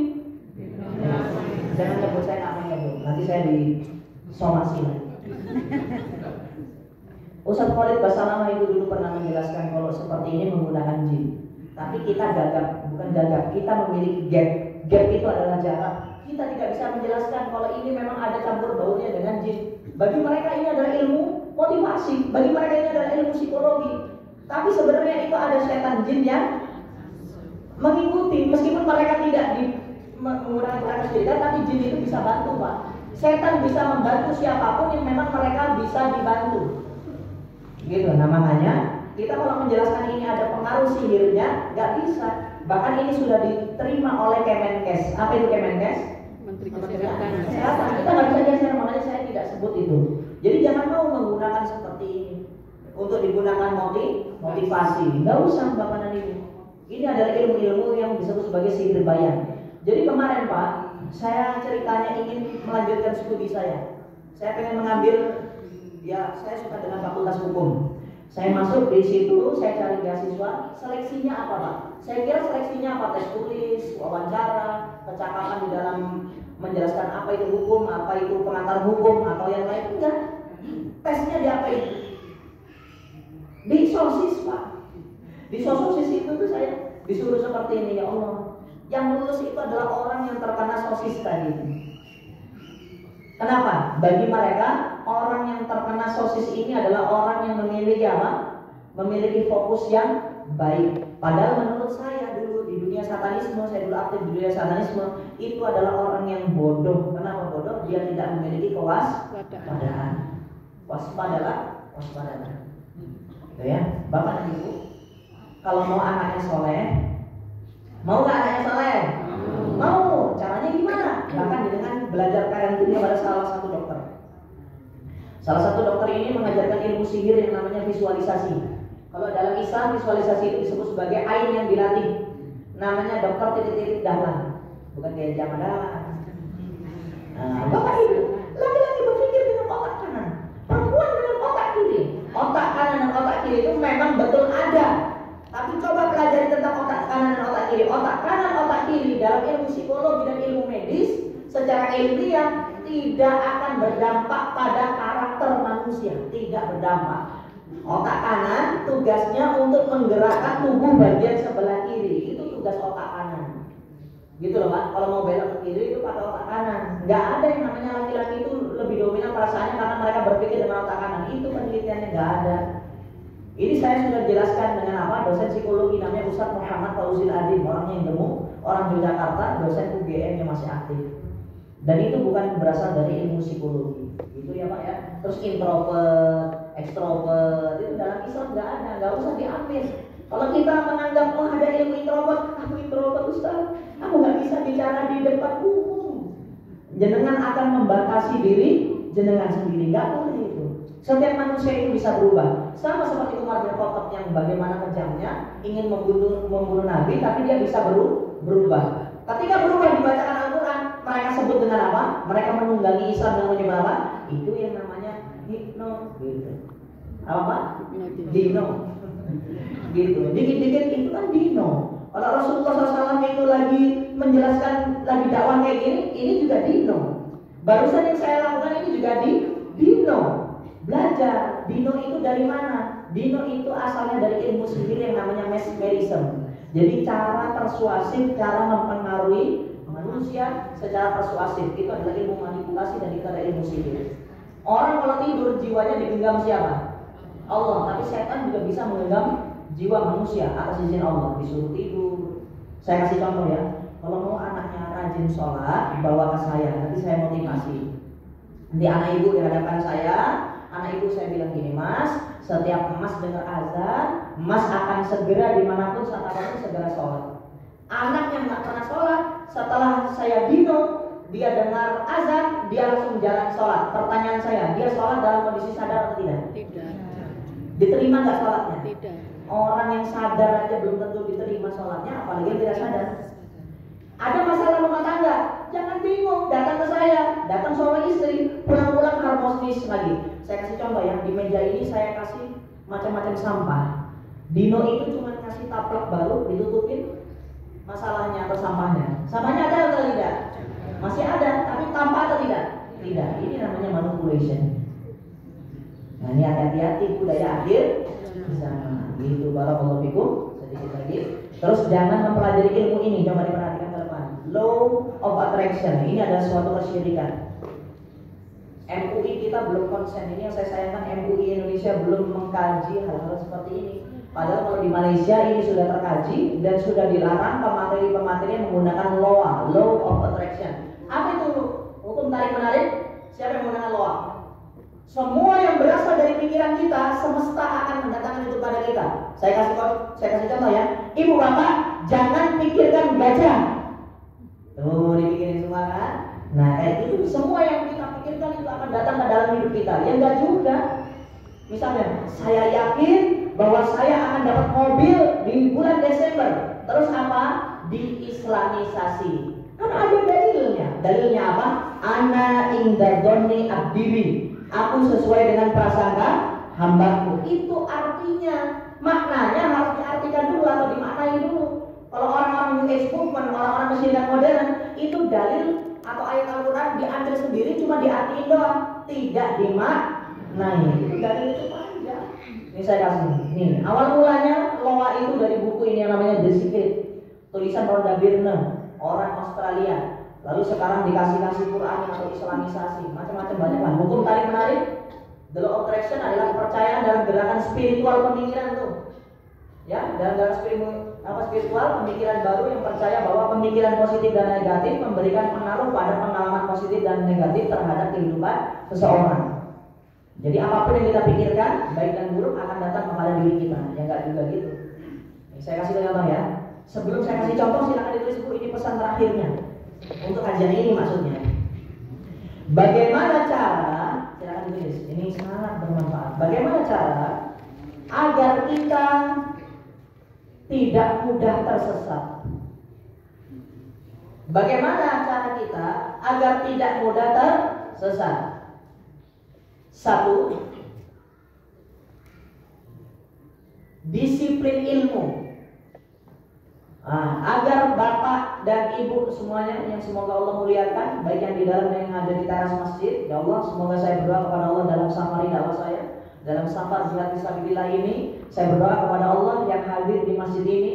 jangan nyebut saya namanya Bu, nanti saya di somasi lagi. Ustaz Khalid Basalamah itu dulu pernah menjelaskan kalau seperti ini menggunakan jin. Tapi kita gagap, bukan gagap, kita memiliki gap. Gap itu adalah jarak. Kita tidak bisa menjelaskan kalau ini memang ada campur baurnya dengan jin. Bagi mereka ini adalah ilmu motivasi, bagi mereka ini adalah ilmu psikologi. Tapi sebenarnya itu ada setan jin yang mengikuti, meskipun mereka tidak menggunakan gerakan spiritual, tapi jin itu bisa bantu Pak. Setan bisa membantu siapapun yang memang mereka bisa dibantu. Gitu. Nah makanya kita kalau menjelaskan ini ada pengaruh sihirnya, nggak bisa. Bahkan ini sudah diterima oleh Kemenkes. Apa itu Kemenkes? Menteri Kesehatan. Kesehatan. Kita nggak bisa geser, makanya saya tidak sebut itu. Jadi jangan mau menggunakan seperti ini untuk digunakan motivasi. Nggak usah Bapak dan Ibu. Ini adalah ilmu-ilmu yang disebut sebagai sihir bayan. Jadi kemarin Pak, saya ceritanya ingin melanjutkan studi saya. Saya pengen mengambil, ya saya suka dengan fakultas hukum. Saya masuk di situ, saya cari beasiswa. Seleksinya apa Pak? Saya kira seleksinya apa? Tes tulis, wawancara, kecakapan di dalam menjelaskan apa itu hukum, apa itu pengantar hukum, atau yang lain. Enggak. Tesnya di apa itu? Di sosis Pak. Di sosis itu tuh saya disuruh seperti ini, ya Allah. Yang lulus itu adalah orang yang terkena sosis tadi. Kenapa? Bagi mereka, orang yang terkena sosis ini adalah orang yang memiliki apa? Memiliki fokus yang baik. Padahal menurut saya dulu di dunia satanisme, saya dulu aktif di dunia satanisme, itu adalah orang yang bodoh. Kenapa bodoh? Dia tidak memiliki kewaspadaan. Waspadalah. Gitu ya. Bapak dan Ibu, kalau mau anaknya soleh, mau nggak anaknya soleh? Mau. Caranya gimana? Bahkan dengan belajar karantina pada salah satu dokter. Salah satu dokter ini mengajarkan ilmu sihir yang namanya visualisasi. Kalau dalam Islam visualisasi itu disebut sebagai ain yang dilatih. Namanya dokter titik-titik dahlan. Bukan kayak zaman dahlan. Nah, Bapak Ibu, laki-laki berpikir dengan otak kanan, perempuan dengan otak kiri. Otak kanan dan otak kiri itu memang betul ada. Tapi coba pelajari tentang otak kanan dan otak kiri. Otak kanan, otak kiri dalam ilmu psikologi dan ilmu medis secara ilmiah tidak akan berdampak pada karakter manusia. Tidak berdampak. Otak kanan tugasnya untuk menggerakkan tubuh bagian sebelah kiri. Itu tugas otak kanan. Gitu loh Pak. Kalau mau belok ke kiri itu pada otak kanan. Nggak ada yang namanya laki-laki itu lebih dominan perasaannya karena mereka berpikir dengan otak kanan. Itu penelitiannya nggak ada. Ini saya sudah jelaskan dengan apa? Dosen psikologi namanya Ustaz Muhammad Fauzil Adin, orangnya yang gemuk, orang Yogyakarta, dosen UGM yang masih aktif. Dan itu bukan berasal dari ilmu psikologi, gitu ya Pak ya. Terus introvert, ekstrovert, itu dalam Islam nggak ada, nggak usah diambil. Kalau kita menganggap oh ada ilmu introvert, aku introvert Ustaz, aku nggak bisa bicara di depan umum. Jenengan akan membatasi diri jenengan sendiri, nggak boleh itu. Setiap manusia itu bisa berubah. Sama seperti Umar bin Khattab yang bagaimana kejamnya ingin membunuh Nabi, tapi dia bisa berubah. Ketika berubah dibacakan Al-Quran, mereka sebut dengan apa? Mereka menunggangi Islam dengan menyebut apa? Itu yang namanya hipno. Gitu. Apa? Dino. Gitu. Dikit-dikit itu kan dino. Kalau Rasulullah SAW itu lagi menjelaskan, lagi dakwah kayak gini, ini juga dino. Barusan yang saya lakukan ini juga dino. Belajar. Dino itu dari mana? Dino itu asalnya dari ilmu sihir yang namanya mesmerism. Jadi cara persuasif, cara mempengaruhi manusia secara persuasif. Itu adalah ilmu manipulasi dan itu adalah ilmu sihir. Orang kalau tidur jiwanya digenggam siapa? Allah. Tapi setan juga bisa menggenggam jiwa manusia atas izin Allah. Disuruh tidur. Saya kasih contoh ya. Kalau mau anaknya rajin sholat, bawa ke saya. Nanti saya motivasi. Nanti anak ibu di hadapan saya. Anak ibu saya bilang gini, Mas, setiap Mas dengar azan, Mas akan segera dimanapun saat apapun segera sholat. Anak yang nggak pernah sholat, setelah saya dino, dia dengar azan, dia langsung jalan sholat. Pertanyaan saya, dia sholat dalam kondisi sadar atau tidak? Tidak. Diterima nggak sholatnya? Tidak. Orang yang sadar aja belum tentu diterima sholatnya, apalagi yang tidak sadar. Ada masalah rumah tangga, jangan bingung, datang ke saya, datang suami istri, pulang-pulang harmonis lagi. Saya kasih contoh ya, di meja ini saya kasih macam-macam sampah. Dino itu cuma ngasih taplak baru ditutupin masalahnya atau sampahnya. Sampahnya ada atau tidak? Masih ada, tapi tanpa atau tidak? Tidak. Ini namanya manipulation. Nah ini hati-hati budaya akhir zaman. Gitu barakallahu fikum. Sedikit lagi. Terus jangan mempelajari ilmu ini. Coba diperhatikan ke depan. Law of attraction. Ini adalah suatu kesyirikan. MUI kita belum konsen. Ini yang saya sayangkan, MUI Indonesia belum mengkaji hal-hal seperti ini. Padahal kalau di Malaysia ini sudah terkaji dan sudah dilarang pemateri-pemateri yang menggunakan law of attraction. Apa itu hukum tarik menarik? Siapa yang menggunakan law? Semua yang berasal dari pikiran kita, semesta akan mendatangkan itu pada kita. Saya kasih contoh ya. Ibu bapak, jangan pikirkan gajah. Tuh dipikirin semua kan? Nah kayak gitu, semua yang kita pikirkan itu akan datang ke dalam hidup kita. Ya enggak juga. Misalnya, saya yakin bahwa saya akan dapat mobil di bulan Desember. Terus apa? Diislamisasi. Kan ada dalilnya. Dalilnya apa? Ana inda dhonni abdibi. Aku sesuai dengan prasangka hambaku. Itu artinya, maknanya harus diartikan dulu atau dimaknai dulu. Kalau orang-orang New Age Movement, orang-orang Mesir modern, itu dalil atau ayat Al-Quran diambil sendiri cuma diartiin doang, tidak dimaknai. Dalil itu panjang. Ini saya kasih. Nih, awal mulanya loa itu dari buku ini yang namanya The Secret, tulisan Rhonda Byrne, orang Australia. Lalu sekarang dikasih Quran atau Islamisasi, macam-macam banyak lah. Hukum tarik menarik, the law of attraction adalah kepercayaan dalam gerakan spiritual pemikiran tuh. Ya, dalam spiritual pemikiran baru yang percaya bahwa pemikiran positif dan negatif memberikan pengaruh pada pengalaman positif dan negatif terhadap kehidupan seseorang. Jadi apapun yang kita pikirkan, baik dan buruk akan datang kepada diri kita. Ya enggak juga gitu. Nih, saya kasih contoh ya. Sebelum saya kasih contoh, silakan ditulis buku ini pesan terakhirnya. Untuk kajian ini maksudnya. Bagaimana cara, silakan ditulis. Ini sangat bermanfaat. Bagaimana cara agar kita tidak mudah tersesat? Bagaimana cara kita agar tidak mudah tersesat? Satu, disiplin ilmu. Agar bapak dan ibu semuanya yang semoga Allah muliakan, baik yang di dalam dan yang ada di teras masjid. Ya Allah, semoga saya berdoa kepada Allah dalam safari dakwah saya, dalam safar jihad fisabilillah ini. Saya berdoa kepada Allah yang hadir di masjid ini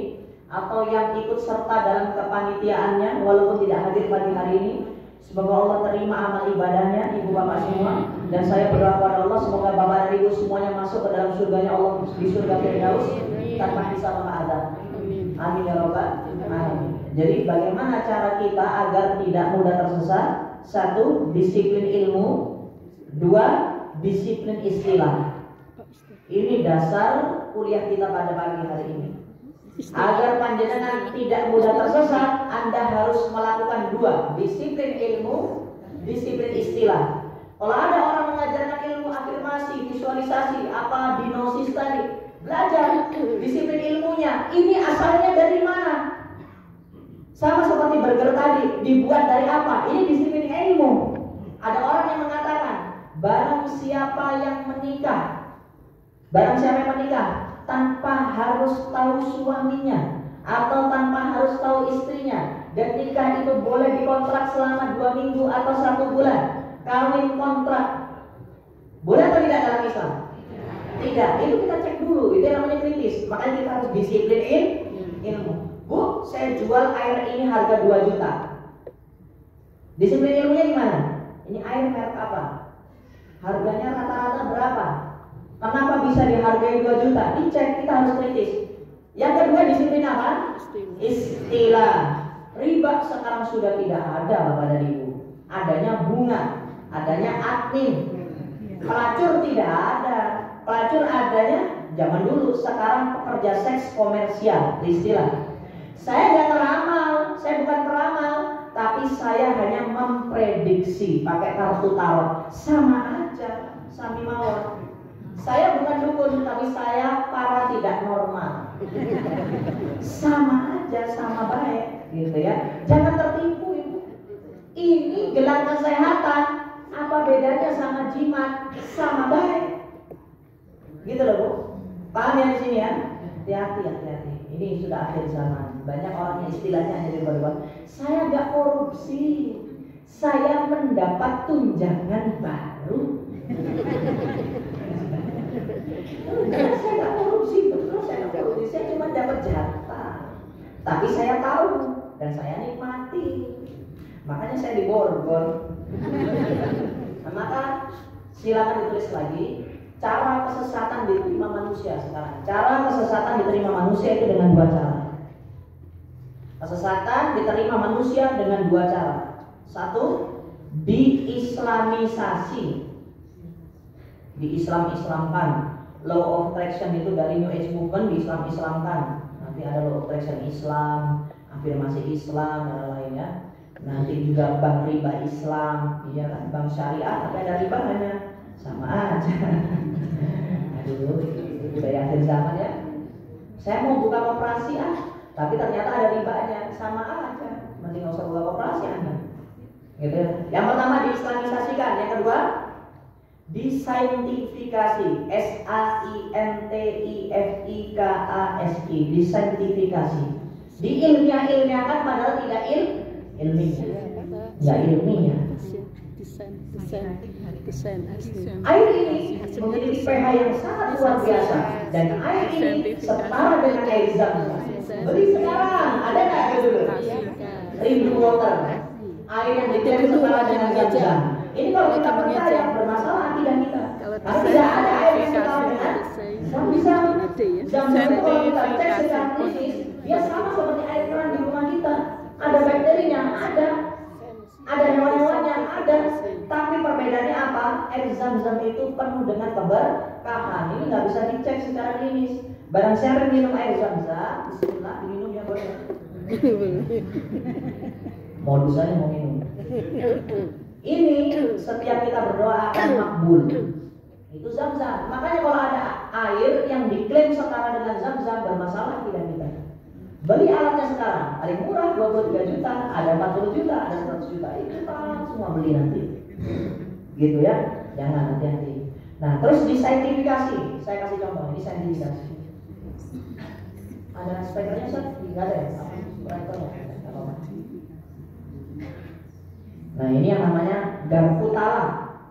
atau yang ikut serta dalam kepanitiaannya walaupun tidak hadir pagi hari ini. Semoga Allah terima amal ibadahnya, ibu bapak semua. Dan saya berdoa kepada Allah semoga bapak dan ibu semuanya masuk ke dalam surganya Allah di surga Firdaus tanpa hisab dan azab. Amin ya rabbal alamin. Jadi bagaimana cara kita agar tidak mudah tersesat? Satu, disiplin ilmu. Dua, disiplin istilah. Ini dasar kuliah kita pada pagi hari ini. Agar panjenengan tidak mudah tersesat, Anda harus melakukan dua, disiplin ilmu, disiplin istilah. Kalau ada orang mengajarkan ilmu afirmasi, visualisasi, apa dinosis tadi, belajar disiplin ilmunya. Ini asalnya dari mana? Sama seperti burger tadi, dibuat dari apa? Ini disiplin ilmu. Ada orang yang mengatakan, barang siapa yang menikah tanpa harus tahu suaminya atau tanpa harus tahu istrinya, dan nikah itu boleh dikontrak selama 2 minggu atau 1 bulan, kawin kontrak, boleh atau tidak dalam Islam? Tidak, itu kita cek dulu, itu yang namanya kritis. Makanya kita harus disiplin ilmu. Bu, saya jual air ini harga 2 juta. Disiplin ilmunya gimana? Ini air merek apa? Harganya rata-rata berapa? Kenapa bisa dihargai 2 juta? Dicek, kita harus kritis. Yang kedua, disiplin apa? Istilah. Riba sekarang sudah tidak ada, Bapak dan Ibu. Adanya bunga, adanya admin. Pelacur tidak ada. Pelacur adanya zaman dulu. Sekarang pekerja seks komersial, istilah. Saya nggak ngeramal, saya bukan peramal, tapi saya hanya memprediksi pakai kartu tarot. Sama aja, sami mawon. Saya bukan dukun, tapi saya para tidak normal. Sama aja, sama baik, gitu ya. Jangan tertipu, Ibu. Ini gelar kesehatan, apa bedanya sama jimat? Sama baik. Gitu loh, Bu. Paham ya di sini ya? Hati-hati. Ini sudah akhir zaman. Banyak orang yang istilahnya hanya berubah. Saya nggak korupsi. Saya mendapat tunjangan baru. Enggak, saya nggak korupsi. Betul, saya nggak korupsi. Saya cuma dapat jatah. Tapi saya tahu dan saya nikmati. Makanya saya diborgol. Nah, maka silakan ditulis lagi. Cara kesesatan diterima manusia sekarang. Cara kesesatan diterima manusia itu dengan dua cara. Kesesatan diterima manusia dengan dua cara. Satu, diislamisasi. Diislamkan. Law of attraction itu dari New Age movement diislamkan. Nanti ada law of attraction Islam, afirmasi Islam dan lainnya. Nanti juga bank riba Islam, iya kan, bank syariah, tapi ada ribanya. Sama aja. Aduh, udah yakin zaman ya. Saya mau buka koperasi tapi ternyata ada ribanya, sama aja. Mending nggak usah buka koperasi Anda. Gitu ya. Yang pertama diislamisasikan, yang kedua disaintifikasi. SAINTIFIKASI, disaintifikasi. Diilmiah-ilmiahkan padahal tidak ilmiah. Nggak ilmiah. Air ini memiliki pH yang sangat luar biasa dan air ini setara dengan air zam-zam. Beli sekarang, ada nggak dulu? Rindu water, air yang diklaim setara dengan zam-zam. Ini kalau kita percaya bermasalah akidah kita. Karena tidak ada air yang setara dengan zam-zam. Zam-zam itu kalau kita cek secara kritis, dia sama seperti air keran di rumah kita. Ada bakterinya, ada hewan-hewannya, ada. Tapi perbedaannya apa? Air zam-zam itu penuh dengan keberkahan. Ini nggak bisa dicek secara klinis. Barang siapa minum air zam-zam, bismillah, diminum ya boleh. Modusnya mau minum. Ini setiap kita berdoa akan makbul. Itu zam-zam. Makanya kalau ada air yang diklaim setara dengan zam-zam, bermasalah tidak kita. Beli alatnya sekarang, paling murah 23 juta, ada 40 juta, ada 100 juta. Itu semua beli nanti. Gitu ya, jangan hati-hati. Nah, terus disaintifikasi. Saya kasih contoh, ini saintifikasi. Ada speakernya, Ustaz? Enggak ada ya? Nah, ini yang namanya garpu talang.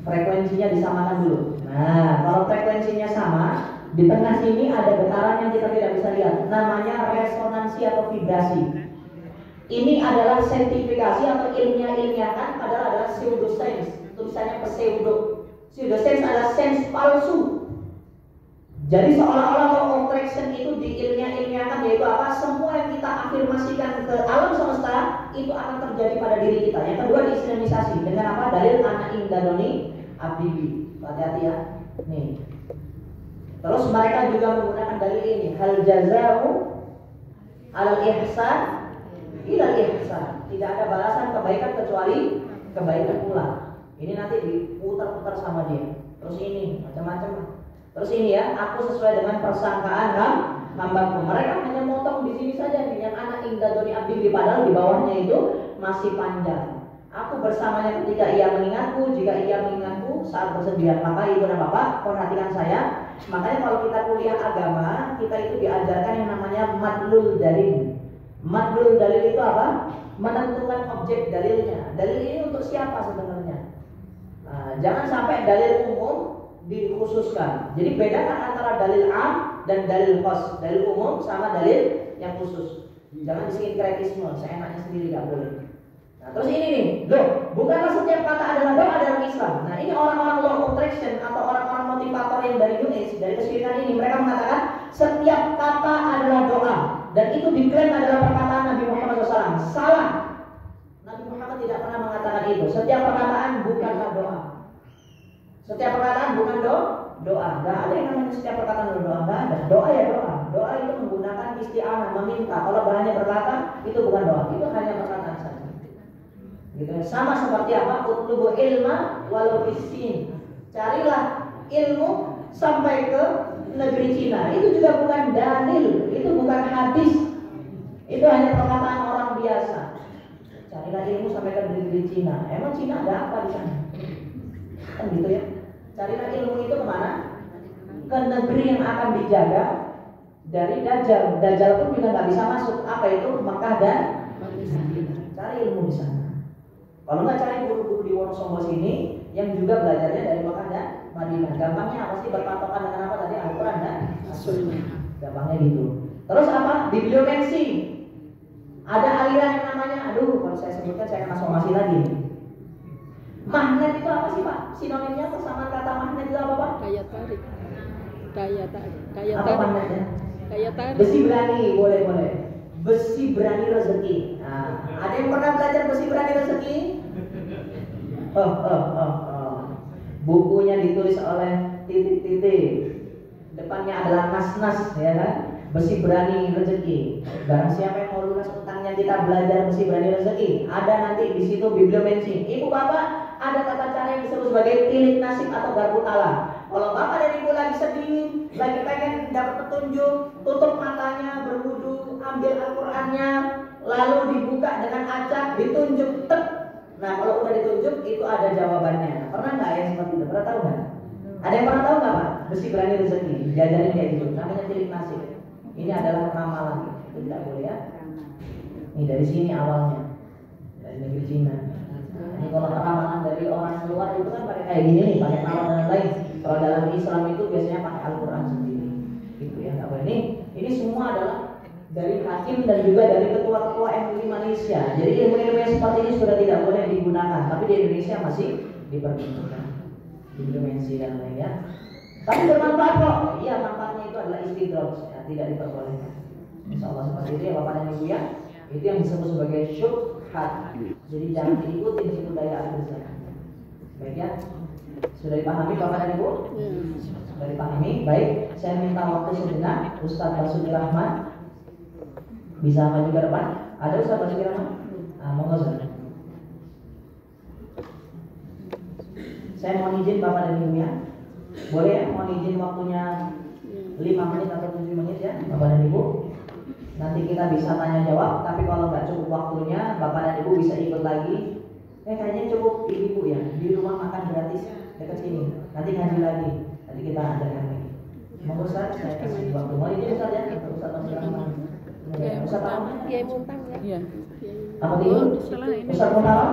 Frekuensinya disamakan dulu. Nah, kalau frekuensinya sama, di tengah sini ada getaran yang kita tidak bisa lihat. Namanya resonansi atau vibrasi. Ini adalah saintifikasi atau ilmiahkan, padahal adalah pseudoscience. Tulisannya pseudo. Pseudoscience adalah sense palsu. Jadi seolah-olah law of attraction itu diilmiahkan, yaitu apa? Semua yang kita afirmasikan ke alam semesta itu akan terjadi pada diri kita. Yang kedua diislamisasi dengan apa? Dalil Ana Indadoni Abibi. Hati-hati ya. Nih. Terus mereka juga menggunakan dalil ini. Hal jazau al ihsan ilal ihsan. Tidak ada balasan kebaikan kecuali kebaikan pula. Ini nanti diputar-putar sama dia. Terus ini macam-macam. Terus ini ya, aku sesuai dengan persangkaan hambaku. Mereka hanya motong di sini saja nih, yang anak indadoni abdi, padahal di bawahnya itu masih panjang. Aku bersamanya ketika ia mengingatku, jika ia mengingatku saat bersedia. Maka ibu dan bapak perhatikan saya. Makanya kalau kita kuliah agama, kita itu diajarkan yang namanya madlul dalil. Madlul dalil itu apa? Menentukan objek dalilnya. Dalil ini untuk siapa sebenarnya? Nah, jangan sampai dalil umum dikhususkan. Jadi bedakan antara dalil am dan dalil khas. Dalil umum sama dalil yang khusus. Jangan diskritisme, seenaknya sendiri nggak boleh. Nah, terus ini nih, loh, bukanlah setiap kata adalah doa dalam Islam. Nah, ini orang-orang law of attraction atau orang-orang motivator yang dari New Age, dari kesyirikan ini, mereka mengatakan setiap kata adalah doa, dan itu diklaim adalah perkataan Nabi Muhammad SAW. Salah. Nabi Muhammad tidak pernah mengatakan itu. Setiap perkataan bukanlah doa. Setiap perkataan bukan doa. Gak ada yang namanya setiap perkataan doa. Gak ada. Doa ya doa. Doa itu menggunakan isti'anah, meminta. Kalau bahannya berkata, itu bukan doa. Itu hanya perkataan saja. Gitu. Sama seperti apa? Utlubu ilma walau bisin. Carilah ilmu sampai ke negeri Cina. Itu juga bukan dalil. Itu bukan hadis. Itu hanya perkataan orang biasa. Carilah ilmu sampai ke negeri Cina. Emang Cina ada apa di sana? Kan gitu ya. Carilah ilmu itu kemana? ke negeri yang akan dijaga dari Dajjal. Dajjal pun juga nggak bisa masuk. Apa itu? Mekah dan Madinah. Cari ilmu di sana. Kalau nggak cari guru-guru di Wonosobo sini yang juga belajarnya dari Mekah dan Madinah. Gampangnya apa sih? Berpatokan dengan apa tadi? Al-Quran dan As-Sunnah. Gampangnya gitu. Terus apa? Bibliomancy. Ada aliran yang namanya, aduh kalau saya sebutkan saya kena somasi lagi. Magnet itu apa sih Pak? Sinonimnya persamaan kata magnet itu apa Pak? Daya tarik. Daya tarik. Daya Apa tarik. magnetnya? Daya tarik. Besi berani, boleh. Besi berani rezeki. Nah, ada yang pernah belajar besi berani rezeki? Bukunya ditulis oleh titik-titik. Depannya adalah nas-nas, ya kan? Besi berani rezeki. Barang siapa yang mau lunas utangnya kita belajar besi berani rezeki. Ada nanti di situ bibliomancy. Ibu bapak, ada tata cara yang disebut sebagai tilik nasib atau garpu tala. Kalau bapak dan ibu lagi sedih, lagi pengen dapat petunjuk, tutup matanya, berwudu, ambil Al-Qur'annya, lalu dibuka dengan acak, ditunjuk, tek. Nah kalau udah ditunjuk itu ada jawabannya. Pernah nggak yang seperti itu? Pernah tahu nggak? Ada yang pernah tahu nggak Pak? Besi berani rezeki, diajarin kayak gitu. Namanya tilik nasib. Ini adalah ramalan, itu tidak boleh ya. Ini dari sini awalnya, dari negeri Cina. Ini kalau ramalan dari orang luar itu kan pakai kayak gini nih, pakai ramalan lain. Kalau dalam Islam itu biasanya pakai Al-Quran sendiri, gitu ya. Nggak boleh. Ini semua adalah dari hakim dan juga dari ketua-ketua MUI Malaysia. Jadi ilmu-ilmu yang seperti ini sudah tidak boleh digunakan, tapi di Indonesia masih dipergunakan. Dimensi dan lainnya. Tapi bermanfaat kok. Iya, manfaatnya itu adalah istidroj, ya, tidak diperbolehkan. Insya Allah seperti itu ya Bapak dan Ibu ya. Itu yang disebut sebagai syubhat. Jadi jangan diikuti di situ daya ahli zakat. Baik ya. Sudah dipahami Bapak dan Ibu? Sudah dipahami. Baik, saya minta waktu sejenak. Ustaz Basuki Rahman bisa maju ke depan. Ada Ustaz Basuki Rahman? Monggo Ustaz. Saya mohon izin Bapak dan Ibu ya. Boleh ya, mohon izin waktunya 5 menit atau 7 menit ya Bapak dan Ibu. Nanti kita bisa tanya jawab. Tapi kalau nggak cukup waktunya, Bapak dan Ibu bisa ikut lagi. Kayaknya cukup ibu ya, di rumah makan gratis dekat sini. Nanti ngaji lagi. Nanti kita ajarkan lagi. Monggo Ustaz, saya kasih waktu. Mohon izin Ustaz ya, Ustaz Basuki Rahman. Ustaz apa? Kiai Muntang ya. Iya. Apa itu? Ustaz Muntang?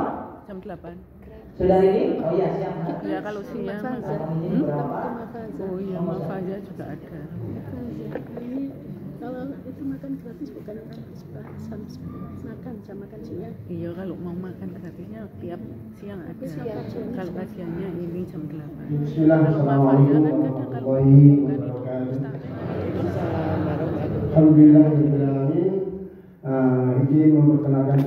Jam 8. Sudah ini? Oh iya siap. Ya kalau siang. Ini berapa? Oh iya, Mafaza juga ada. Ini kalau itu makan gratis bukan makan jam makan siang. Iya, kalau mau makan gratisnya tiap siang ada. Kalau kajiannya ini jam 8. Bismillahirrahmanirrahim. Warahmatullahi wabarakatuh. Alhamdulillahirrahmanirrahim. Izin memperkenalkan